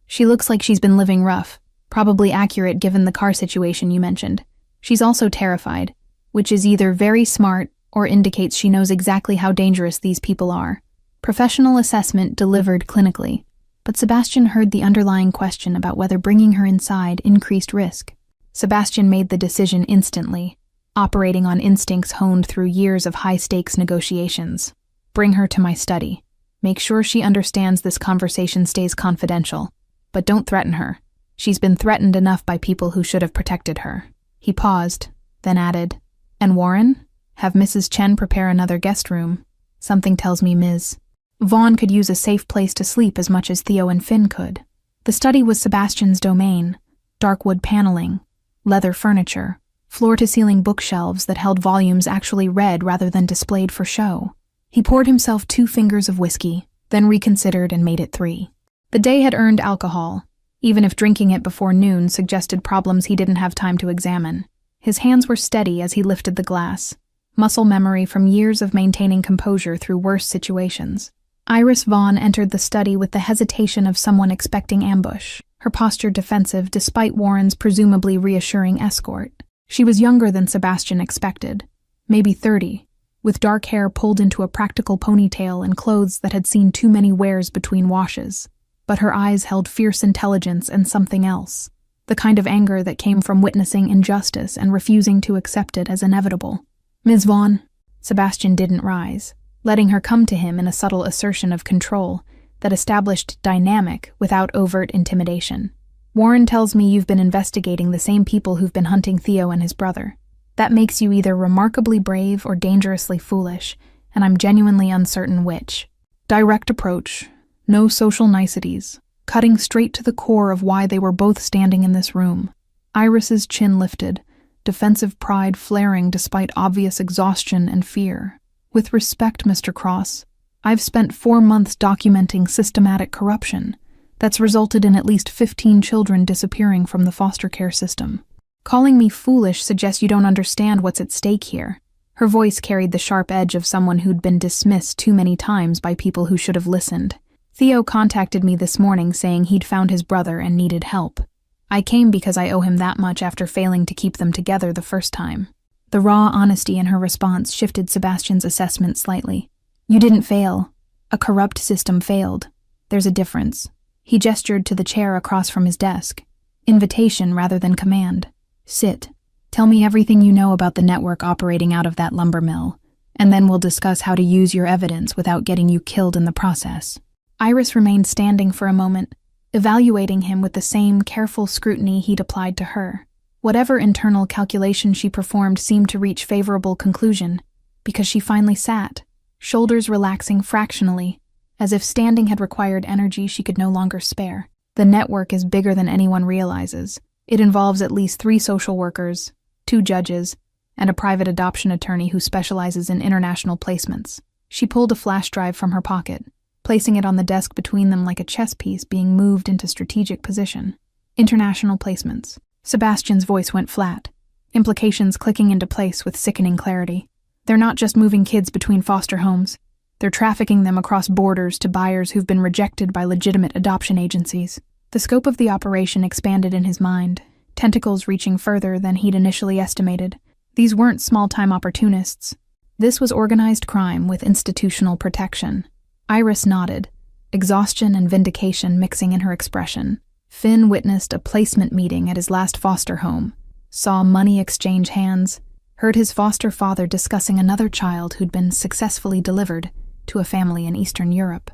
She looks like she's been living rough, probably accurate given the car situation you mentioned. She's also terrified, which is either very smart or indicates she knows exactly how dangerous these people are. Professional assessment delivered clinically, but Sebastian heard the underlying question about whether bringing her inside increased risk. Sebastian made the decision instantly, operating on instincts honed through years of high-stakes negotiations. Bring her to my study. Make sure she understands this conversation stays confidential, but don't threaten her. She's been threatened enough by people who should have protected her. He paused, then added, And Warren? Have Mrs. Chen prepare another guest room. Something tells me Ms. Vaughn could use a safe place to sleep as much as Theo and Finn could. The study was Sebastian's domain. Dark wood paneling, leather furniture, floor-to-ceiling bookshelves that held volumes actually read rather than displayed for show. He poured himself 2 fingers of whiskey, then reconsidered and made it 3. The day had earned alcohol, even if drinking it before noon suggested problems he didn't have time to examine. His hands were steady as he lifted the glass, muscle memory from years of maintaining composure through worse situations. Iris Vaughn entered the study with the hesitation of someone expecting ambush. her posture defensive despite Warren's presumably reassuring escort. She was younger than Sebastian expected, maybe 30, with dark hair pulled into a practical ponytail and clothes that had seen too many wears between washes. But her eyes held fierce intelligence and something else, the kind of anger that came from witnessing injustice and refusing to accept it as inevitable. "Ms. Vaughn." Sebastian didn't rise, letting her come to him in a subtle assertion of control that established dynamic without overt intimidation. "Warren tells me you've been investigating the same people who've been hunting Theo and his brother. That makes you either remarkably brave or dangerously foolish, and I'm genuinely uncertain which." Direct approach, no social niceties, cutting straight to the core of why they were both standing in this room. Iris's chin lifted, defensive pride flaring despite obvious exhaustion and fear. "With respect, Mr. Cross, I've spent 4 months documenting systematic corruption that's resulted in at least 15 children disappearing from the foster care system. Calling me foolish suggests you don't understand what's at stake here." Her voice carried the sharp edge of someone who'd been dismissed too many times by people who should have listened. "Theo contacted me this morning saying he'd found his brother and needed help. I came because I owe him that much after failing to keep them together the first time." The raw honesty in her response shifted Sebastian's assessment slightly. "You didn't fail. A corrupt system failed. There's a difference." He gestured to the chair across from his desk. Invitation rather than command. "Sit. Tell me everything you know about the network operating out of that lumber mill, and then we'll discuss how to use your evidence without getting you killed in the process." Iris remained standing for a moment, evaluating him with the same careful scrutiny he'd applied to her. Whatever internal calculation she performed seemed to reach favorable conclusion, because she finally sat, shoulders relaxing fractionally, as if standing had required energy she could no longer spare. "The network is bigger than anyone realizes. It involves at least 3 social workers, 2 judges, and a private adoption attorney who specializes in international placements." She pulled a flash drive from her pocket, placing it on the desk between them like a chess piece being moved into strategic position. "International placements." Sebastian's voice went flat, implications clicking into place with sickening clarity. "They're not just moving kids between foster homes. They're trafficking them across borders to buyers who've been rejected by legitimate adoption agencies." The scope of the operation expanded in his mind, tentacles reaching further than he'd initially estimated. These weren't small-time opportunists. This was organized crime with institutional protection. Iris nodded, exhaustion and vindication mixing in her expression. Finn witnessed a placement meeting at his last foster home, saw money exchange hands, heard his foster father discussing another child who'd been successfully delivered to a family in Eastern Europe.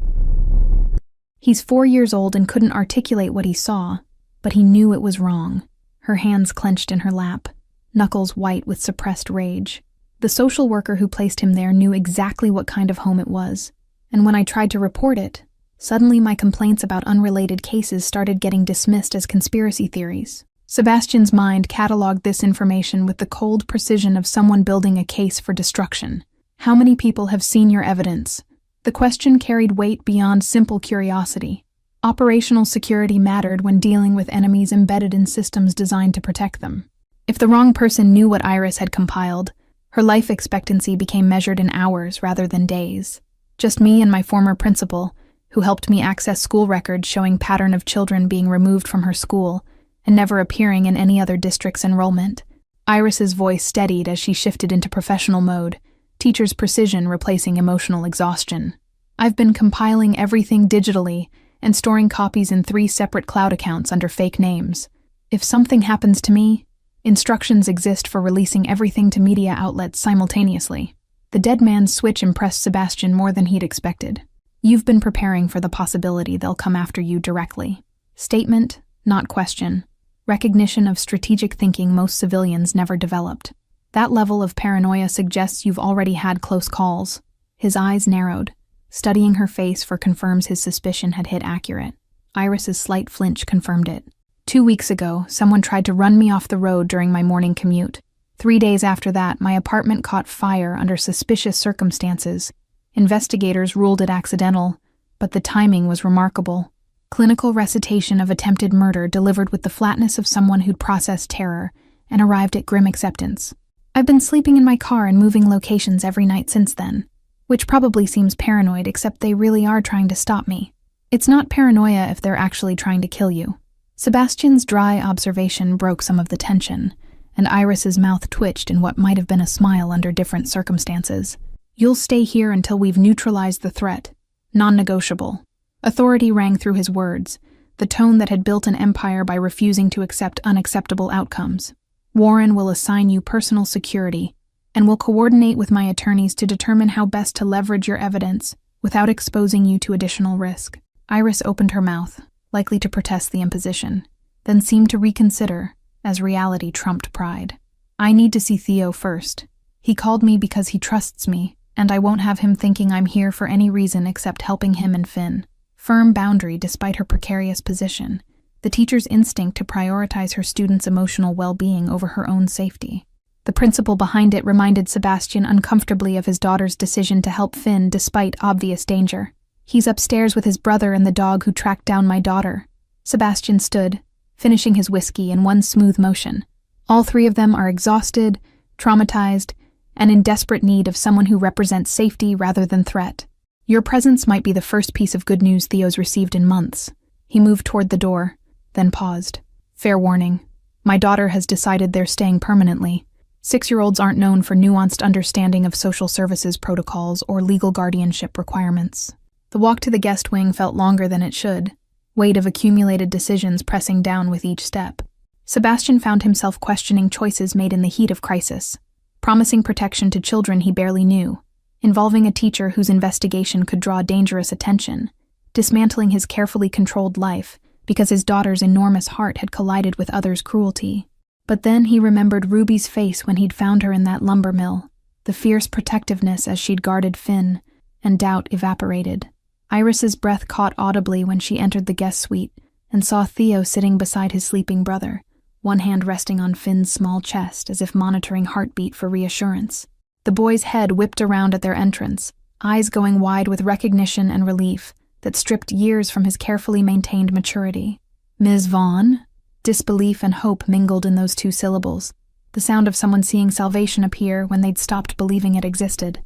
He's 4 years old and couldn't articulate what he saw, but he knew it was wrong. Her hands clenched in her lap, knuckles white with suppressed rage. The social worker who placed him there knew exactly what kind of home it was, and when I tried to report it, suddenly my complaints about unrelated cases started getting dismissed as conspiracy theories. Sebastian's mind cataloged this information with the cold precision of someone building a case for destruction. "How many people have seen your evidence?" The question carried weight beyond simple curiosity. Operational security mattered when dealing with enemies embedded in systems designed to protect them. If the wrong person knew what Iris had compiled, her life expectancy became measured in hours rather than days. Just me and my former principal, who helped me access school records showing pattern of children being removed from her school and never appearing in any other district's enrollment. Iris's voice steadied as she shifted into professional mode, teacher's precision replacing emotional exhaustion. "I've been compiling everything digitally and storing copies in 3 separate cloud accounts under fake names. If something happens to me, instructions exist for releasing everything to media outlets simultaneously." The dead man's switch impressed Sebastian more than he'd expected. "You've been preparing for the possibility they'll come after you directly." Statement, not question. Recognition of strategic thinking most civilians never developed. That level of paranoia suggests you've already had close calls. His eyes narrowed, studying her face for confirms his suspicion had hit accurate. Iris's slight flinch confirmed it. 2 weeks ago, someone tried to run me off the road during my morning commute. 3 days after that, my apartment caught fire under suspicious circumstances. Investigators ruled it accidental, but the timing was remarkable. Clinical recitation of attempted murder delivered with the flatness of someone who'd processed terror and arrived at grim acceptance. I've been sleeping in my car and moving locations every night since then, which probably seems paranoid, except they really are trying to stop me. It's not paranoia if they're actually trying to kill you. Sebastian's dry observation broke some of the tension, and Iris's mouth twitched in what might have been a smile under different circumstances. "You'll stay here until we've neutralized the threat. Non-negotiable." Authority rang through his words, the tone that had built an empire by refusing to accept unacceptable outcomes. "Warren will assign you personal security, and will coordinate with my attorneys to determine how best to leverage your evidence without exposing you to additional risk." Iris opened her mouth, likely to protest the imposition, then seemed to reconsider, as reality trumped pride. "I need to see Theo first. He called me because he trusts me, and I won't have him thinking I'm here for any reason except helping him and Finn." Firm boundary despite her precarious position, the teacher's instinct to prioritize her students' emotional well-being over her own safety. The principle behind it reminded Sebastian uncomfortably of his daughter's decision to help Finn despite obvious danger. "He's upstairs with his brother and the dog who tracked down my daughter." Sebastian stood, finishing his whiskey in one smooth motion. "All three of them are exhausted, traumatized, and in desperate need of someone who represents safety rather than threat. Your presence might be the first piece of good news Theo's received in months." He moved toward the door, then paused. "Fair warning. My daughter has decided they're staying permanently. 6-year-olds aren't known for nuanced understanding of social services protocols or legal guardianship requirements." The walk to the guest wing felt longer than it should, weight of accumulated decisions pressing down with each step. Sebastian found himself questioning choices made in the heat of crisis, promising protection to children he barely knew, involving a teacher whose investigation could draw dangerous attention, dismantling his carefully controlled life because his daughter's enormous heart had collided with others' cruelty. But then he remembered Ruby's face when he'd found her in that lumber mill, the fierce protectiveness as she'd guarded Finn, and doubt evaporated. Iris's breath caught audibly when she entered the guest suite and saw Theo sitting beside his sleeping brother, one hand resting on Finn's small chest as if monitoring heartbeat for reassurance. The boy's head whipped around at their entrance, eyes going wide with recognition and relief that stripped years from his carefully maintained maturity. "Ms. Vaughn?" Disbelief and hope mingled in those two syllables, the sound of someone seeing salvation appear when they'd stopped believing it existed.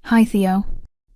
"Hi, Theo."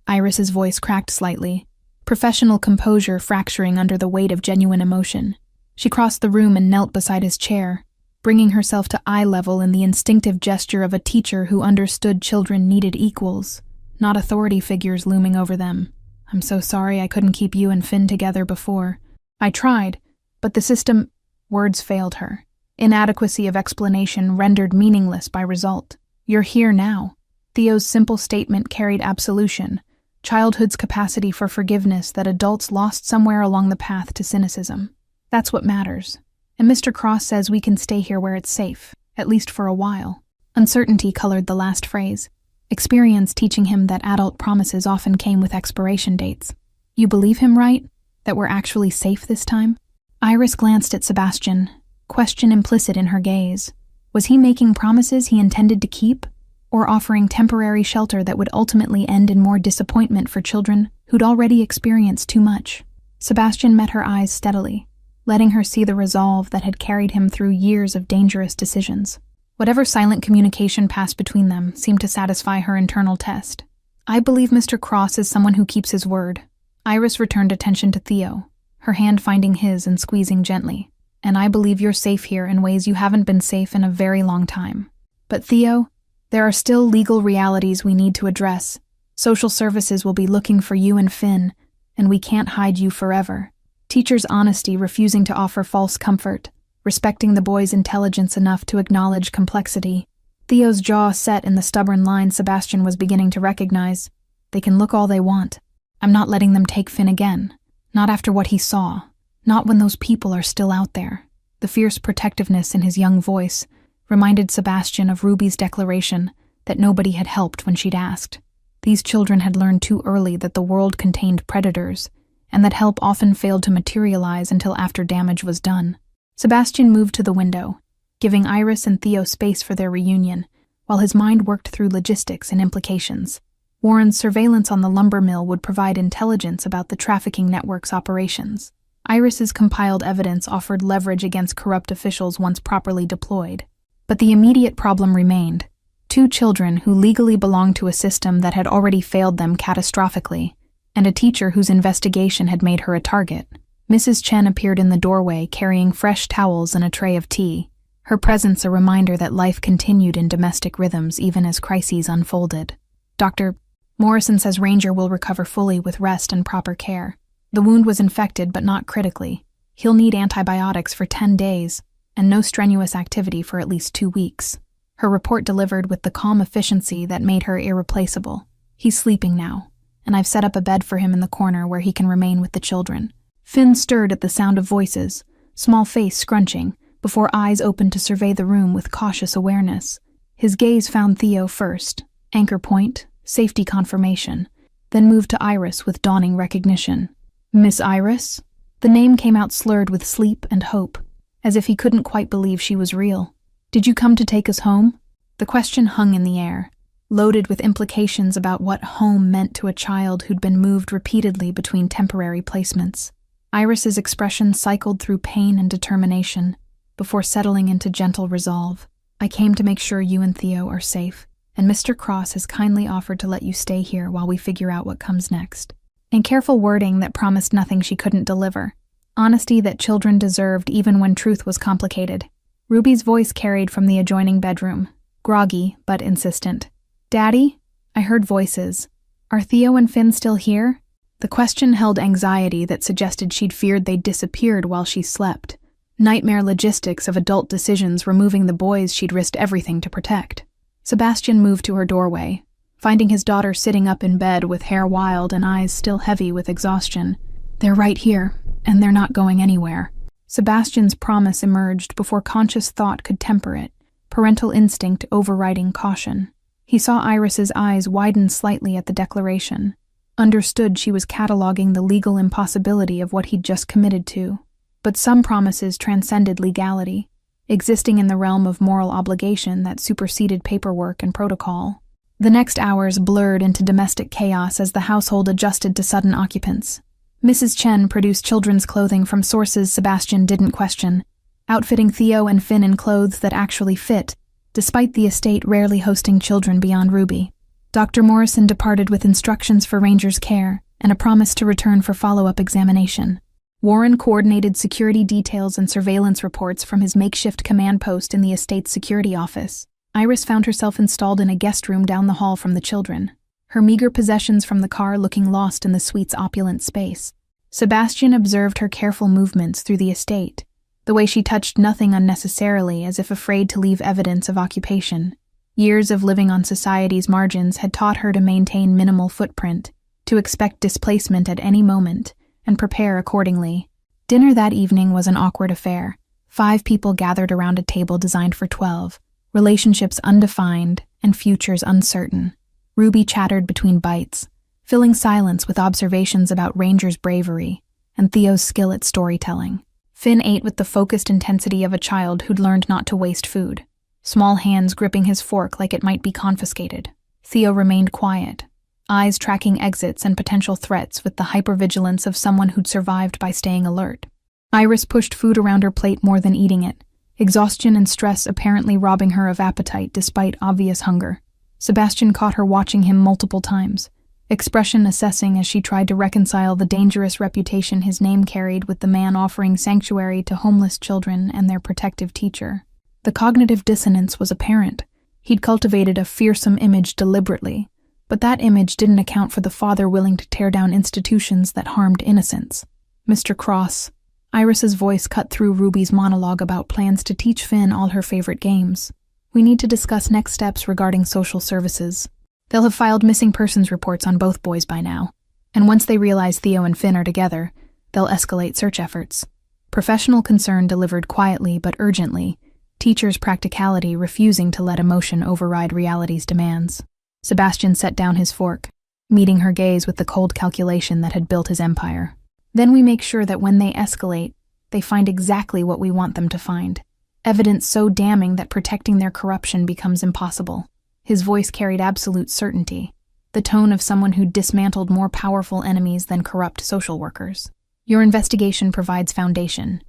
Iris's voice cracked slightly, professional composure fracturing under the weight of genuine emotion. She crossed the room and knelt beside his chair, bringing herself to eye level in the instinctive gesture of a teacher who understood children needed equals, not authority figures looming over them. "I'm so sorry I couldn't keep you and Finn together before. I tried, but the system—" Words failed her. Inadequacy of explanation rendered meaningless by result. "You're here now." Theo's simple statement carried absolution, childhood's capacity for forgiveness that adults lost somewhere along the path to cynicism. "That's what matters. And Mr. Cross says we can stay here where it's safe, at least for a while." Uncertainty colored the last phrase, experience teaching him that adult promises often came with expiration dates. "You believe him, right? That we're actually safe this time?" Iris glanced at Sebastian, question implicit in her gaze. Was he making promises he intended to keep, or offering temporary shelter that would ultimately end in more disappointment for children who'd already experienced too much? Sebastian met her eyes steadily, letting her see the resolve that had carried him through years of dangerous decisions. Whatever silent communication passed between them seemed to satisfy her internal test. "I believe Mr. Cross is someone who keeps his word." Iris returned attention to Theo, her hand finding his and squeezing gently. "And I believe you're safe here in ways you haven't been safe in a very long time. But Theo, there are still legal realities we need to address. Social services will be looking for you and Finn, and we can't hide you forever." Teacher's honesty refusing to offer false comfort, respecting the boy's intelligence enough to acknowledge complexity. Theo's jaw set in the stubborn line Sebastian was beginning to recognize. They can look all they want. I'm not letting them take Finn again. Not after what he saw. Not when those people are still out there. The fierce protectiveness in his young voice reminded Sebastian of Ruby's declaration that nobody had helped when she'd asked. These children had learned too early that the world contained predators, and that help often failed to materialize until after damage was done. Sebastian moved to the window, giving Iris and Theo space for their reunion, while his mind worked through logistics and implications. Warren's surveillance on the lumber mill would provide intelligence about the trafficking network's operations. Iris's compiled evidence offered leverage against corrupt officials once properly deployed. But the immediate problem remained. 2 children who legally belonged to a system that had already failed them catastrophically, and a teacher whose investigation had made her a target. Mrs. Chen appeared in the doorway carrying fresh towels and a tray of tea, her presence a reminder that life continued in domestic rhythms even as crises unfolded. Dr. Morrison says Ranger will recover fully with rest and proper care. The wound was infected but not critically. He'll need antibiotics for 10 days and no strenuous activity for at least 2 weeks. Her report delivered with the calm efficiency that made her irreplaceable. He's sleeping now, and I've set up a bed for him in the corner where he can remain with the children. Finn stirred at the sound of voices, small face scrunching, before eyes opened to survey the room with cautious awareness. His gaze found Theo first, anchor point, safety confirmation, then moved to Iris with dawning recognition. Miss Iris? The name came out slurred with sleep and hope, as if he couldn't quite believe she was real. Did you come to take us home? The question hung in the air, loaded with implications about what home meant to a child who'd been moved repeatedly between temporary placements. Iris's expression cycled through pain and determination, before settling into gentle resolve. I came to make sure you and Theo are safe, and Mr. Cross has kindly offered to let you stay here while we figure out what comes next. In careful wording that promised nothing she couldn't deliver. Honesty that children deserved even when truth was complicated. Ruby's voice carried from the adjoining bedroom, groggy but insistent. Daddy? I heard voices. Are Theo and Finn still here? The question held anxiety that suggested she'd feared they'd disappeared while she slept. Nightmare logistics of adult decisions removing the boys she'd risked everything to protect. Sebastian moved to her doorway, finding his daughter sitting up in bed with hair wild and eyes still heavy with exhaustion. They're right here, and they're not going anywhere. Sebastian's promise emerged before conscious thought could temper it, parental instinct overriding caution. He saw Iris's eyes widen slightly at the declaration, understood she was cataloging the legal impossibility of what he'd just committed to. But some promises transcended legality, existing in the realm of moral obligation that superseded paperwork and protocol. The next hours blurred into domestic chaos as the household adjusted to sudden occupants. Mrs. Chen produced children's clothing from sources Sebastian didn't question, outfitting Theo and Finn in clothes that actually fit, despite the estate rarely hosting children beyond Ruby. Dr. Morrison departed with instructions for Ranger's care and a promise to return for follow-up examination. Warren coordinated security details and surveillance reports from his makeshift command post in the estate's security office. Iris found herself installed in a guest room down the hall from the children, her meager possessions from the car looking lost in the suite's opulent space. Sebastian observed her careful movements through the estate, the way she touched nothing unnecessarily as if afraid to leave evidence of occupation. Years of living on society's margins had taught her to maintain minimal footprint, to expect displacement at any moment, and prepare accordingly. Dinner that evening was an awkward affair. 5 people gathered around a table designed for 12, relationships undefined and futures uncertain. Ruby chattered between bites, filling silence with observations about Ranger's bravery and Theo's skill at storytelling. Finn ate with the focused intensity of a child who'd learned not to waste food, small hands gripping his fork like it might be confiscated. Theo remained quiet, eyes tracking exits and potential threats with the hypervigilance of someone who'd survived by staying alert. Iris pushed food around her plate more than eating it, exhaustion and stress apparently robbing her of appetite despite obvious hunger. Sebastian caught her watching him multiple times, expression assessing as she tried to reconcile the dangerous reputation his name carried with the man offering sanctuary to homeless children and their protective teacher. The cognitive dissonance was apparent. He'd cultivated a fearsome image deliberately, but that image didn't account for the father willing to tear down institutions that harmed innocents. Mr. Cross. Iris's voice cut through Ruby's monologue about plans to teach Finn all her favorite games. We need to discuss next steps regarding social services. They'll have filed missing persons reports on both boys by now, and once they realize Theo and Finn are together, they'll escalate search efforts. Professional concern delivered quietly but urgently, teachers' practicality refusing to let emotion override reality's demands. Sebastian set down his fork, meeting her gaze with the cold calculation that had built his empire. Then we make sure that when they escalate, they find exactly what we want them to find. Evidence so damning that protecting their corruption becomes impossible. His voice carried absolute certainty, the tone of someone who dismantled more powerful enemies than corrupt social workers. Your investigation provides foundation.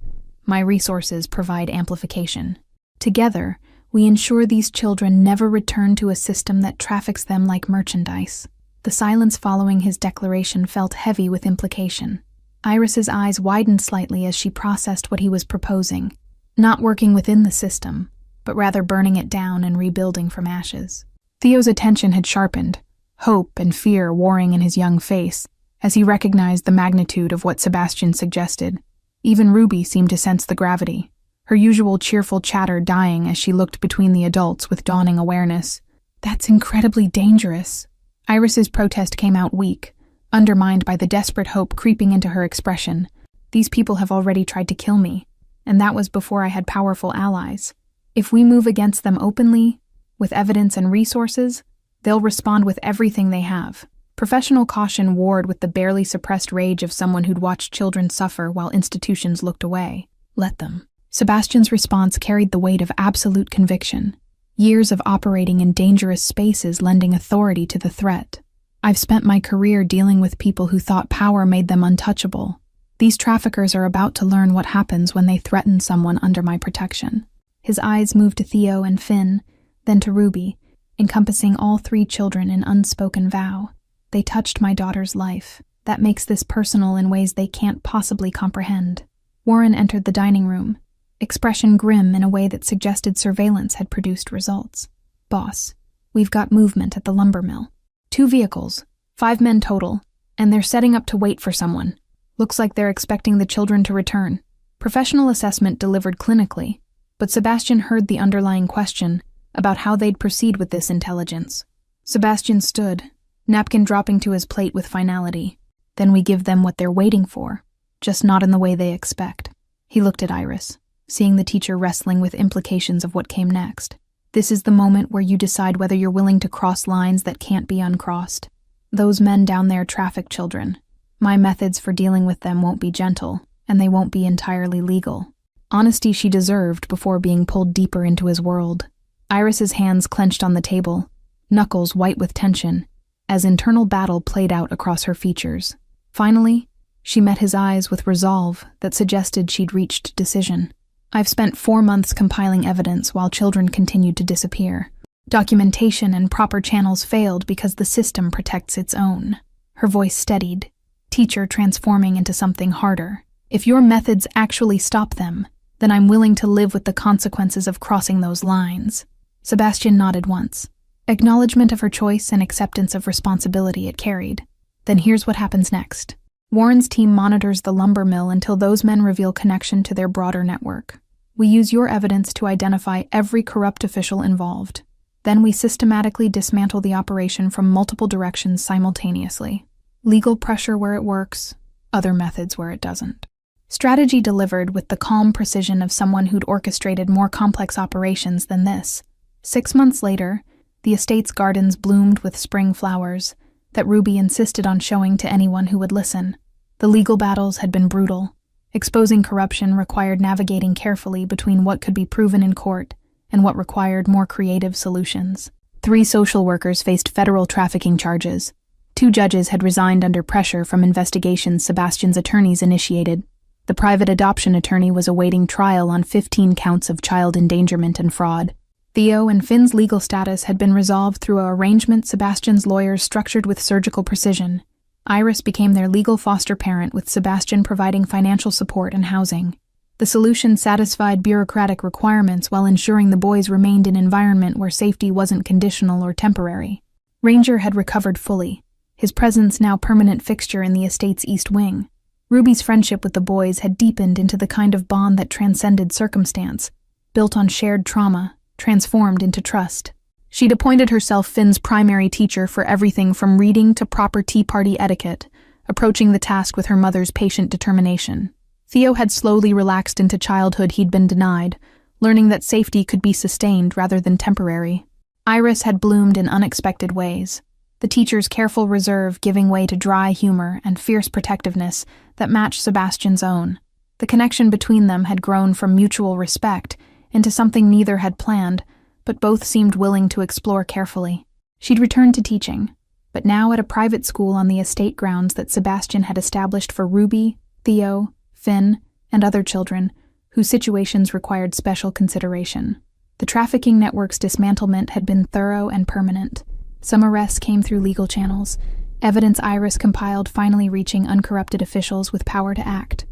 My resources provide amplification. Together, we ensure these children never return to a system that traffics them like merchandise. The silence following his declaration felt heavy with implication. Iris's eyes widened slightly as she processed what he was proposing, not working within the system, but rather burning it down and rebuilding from ashes. Theo's attention had sharpened, hope and fear warring in his young face, as he recognized the magnitude of what Sebastian suggested. Even Ruby seemed to sense the gravity, her usual cheerful chatter dying as she looked between the adults with dawning awareness. That's incredibly dangerous. Iris's protest came out weak, undermined by the desperate hope creeping into her expression. These people have already tried to kill me, and that was before I had powerful allies. If we move against them openly, with evidence and resources, they'll respond with everything they have. Professional caution warred with the barely suppressed rage of someone who'd watched children suffer while institutions looked away. Let them. Sebastian's response carried the weight of absolute conviction, years of operating in dangerous spaces lending authority to the threat. I've spent my career dealing with people who thought power made them untouchable. These traffickers are about to learn what happens when they threaten someone under my protection. His eyes moved to Theo and Finn, then to Ruby, encompassing all 3 children in unspoken vow. They touched my daughter's life. That makes this personal in ways they can't possibly comprehend. Warren entered the dining room, expression grim in a way that suggested surveillance had produced results. Boss, we've got movement at the lumber mill. 2 vehicles, 5 men total, and they're setting up to wait for someone. Looks like they're expecting the children to return. Professional assessment delivered clinically, but Sebastian heard the underlying question about how they'd proceed with this intelligence. Sebastian stood, napkin dropping to his plate with finality. Then we give them what they're waiting for, just not in the way they expect. He looked at Iris, seeing the teacher wrestling with implications of what came next. This is the moment where you decide whether you're willing to cross lines that can't be uncrossed. Those men down there traffic children. My methods for dealing with them won't be gentle, and they won't be entirely legal. Honesty she deserved before being pulled deeper into his world. Iris's hands clenched on the table, knuckles white with tension, as internal battle played out across her features. Finally, she met his eyes with resolve that suggested she'd reached decision. I've spent 4 months compiling evidence while children continued to disappear. Documentation and proper channels failed because the system protects its own. Her voice steadied, teacher transforming into something harder. If your methods actually stop them, then I'm willing to live with the consequences of crossing those lines. Sebastian nodded once. Acknowledgement of her choice and acceptance of responsibility it carried. Then here's what happens next. Warren's team monitors the lumber mill until those men reveal connection to their broader network. We use your evidence to identify every corrupt official involved. Then we systematically dismantle the operation from multiple directions simultaneously. Legal pressure where it works, other methods where it doesn't. Strategy delivered with the calm precision of someone who'd orchestrated more complex operations than this. 6 months later, the estate's gardens bloomed with spring flowers that Ruby insisted on showing to anyone who would listen. The legal battles had been brutal. Exposing corruption required navigating carefully between what could be proven in court and what required more creative solutions. 3 social workers faced federal trafficking charges. 2 judges had resigned under pressure from investigations Sebastian's attorneys initiated. The private adoption attorney was awaiting trial on 15 counts of child endangerment and fraud. Theo and Finn's legal status had been resolved through an arrangement Sebastian's lawyers structured with surgical precision. Iris became their legal foster parent, with Sebastian providing financial support and housing. The solution satisfied bureaucratic requirements while ensuring the boys remained in an environment where safety wasn't conditional or temporary. Ranger had recovered fully, his presence now permanent fixture in the estate's east wing. Ruby's friendship with the boys had deepened into the kind of bond that transcended circumstance, built on shared trauma, transformed into trust. She'd appointed herself Finn's primary teacher for everything from reading to proper tea party etiquette, approaching the task with her mother's patient determination. Theo had slowly relaxed into childhood he'd been denied, learning that safety could be sustained rather than temporary. Iris had bloomed in unexpected ways, the teacher's careful reserve giving way to dry humor and fierce protectiveness that matched Sebastian's own. The connection between them had grown from mutual respect into something neither had planned, but both seemed willing to explore carefully. She'd returned to teaching, but now at a private school on the estate grounds that Sebastian had established for Ruby, Theo, Finn, and other children whose situations required special consideration. The trafficking network's dismantlement had been thorough and permanent. Some arrests came through legal channels, evidence Iris compiled finally reaching uncorrupted officials with power to act.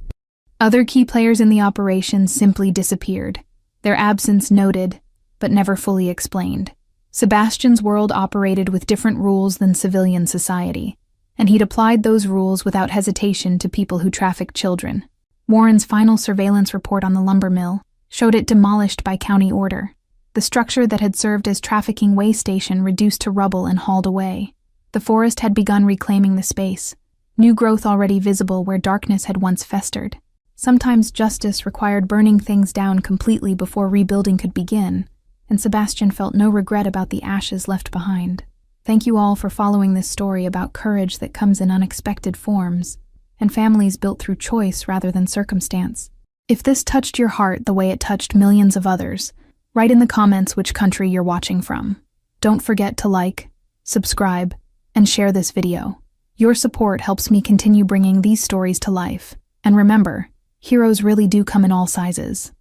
Other key players in the operation simply disappeared, their absence noted, but never fully explained. Sebastian's world operated with different rules than civilian society, and he'd applied those rules without hesitation to people who trafficked children. Warren's final surveillance report on the lumber mill showed it demolished by county order. The structure that had served as trafficking way station reduced to rubble and hauled away. The forest had begun reclaiming the space, new growth already visible where darkness had once festered. Sometimes justice required burning things down completely before rebuilding could begin, and Sebastian felt no regret about the ashes left behind. Thank you all for following this story about courage that comes in unexpected forms, and families built through choice rather than circumstance. If this touched your heart the way it touched millions of others, write in the comments which country you're watching from. Don't forget to like, subscribe, and share this video. Your support helps me continue bringing these stories to life. And remember, heroes really do come in all sizes.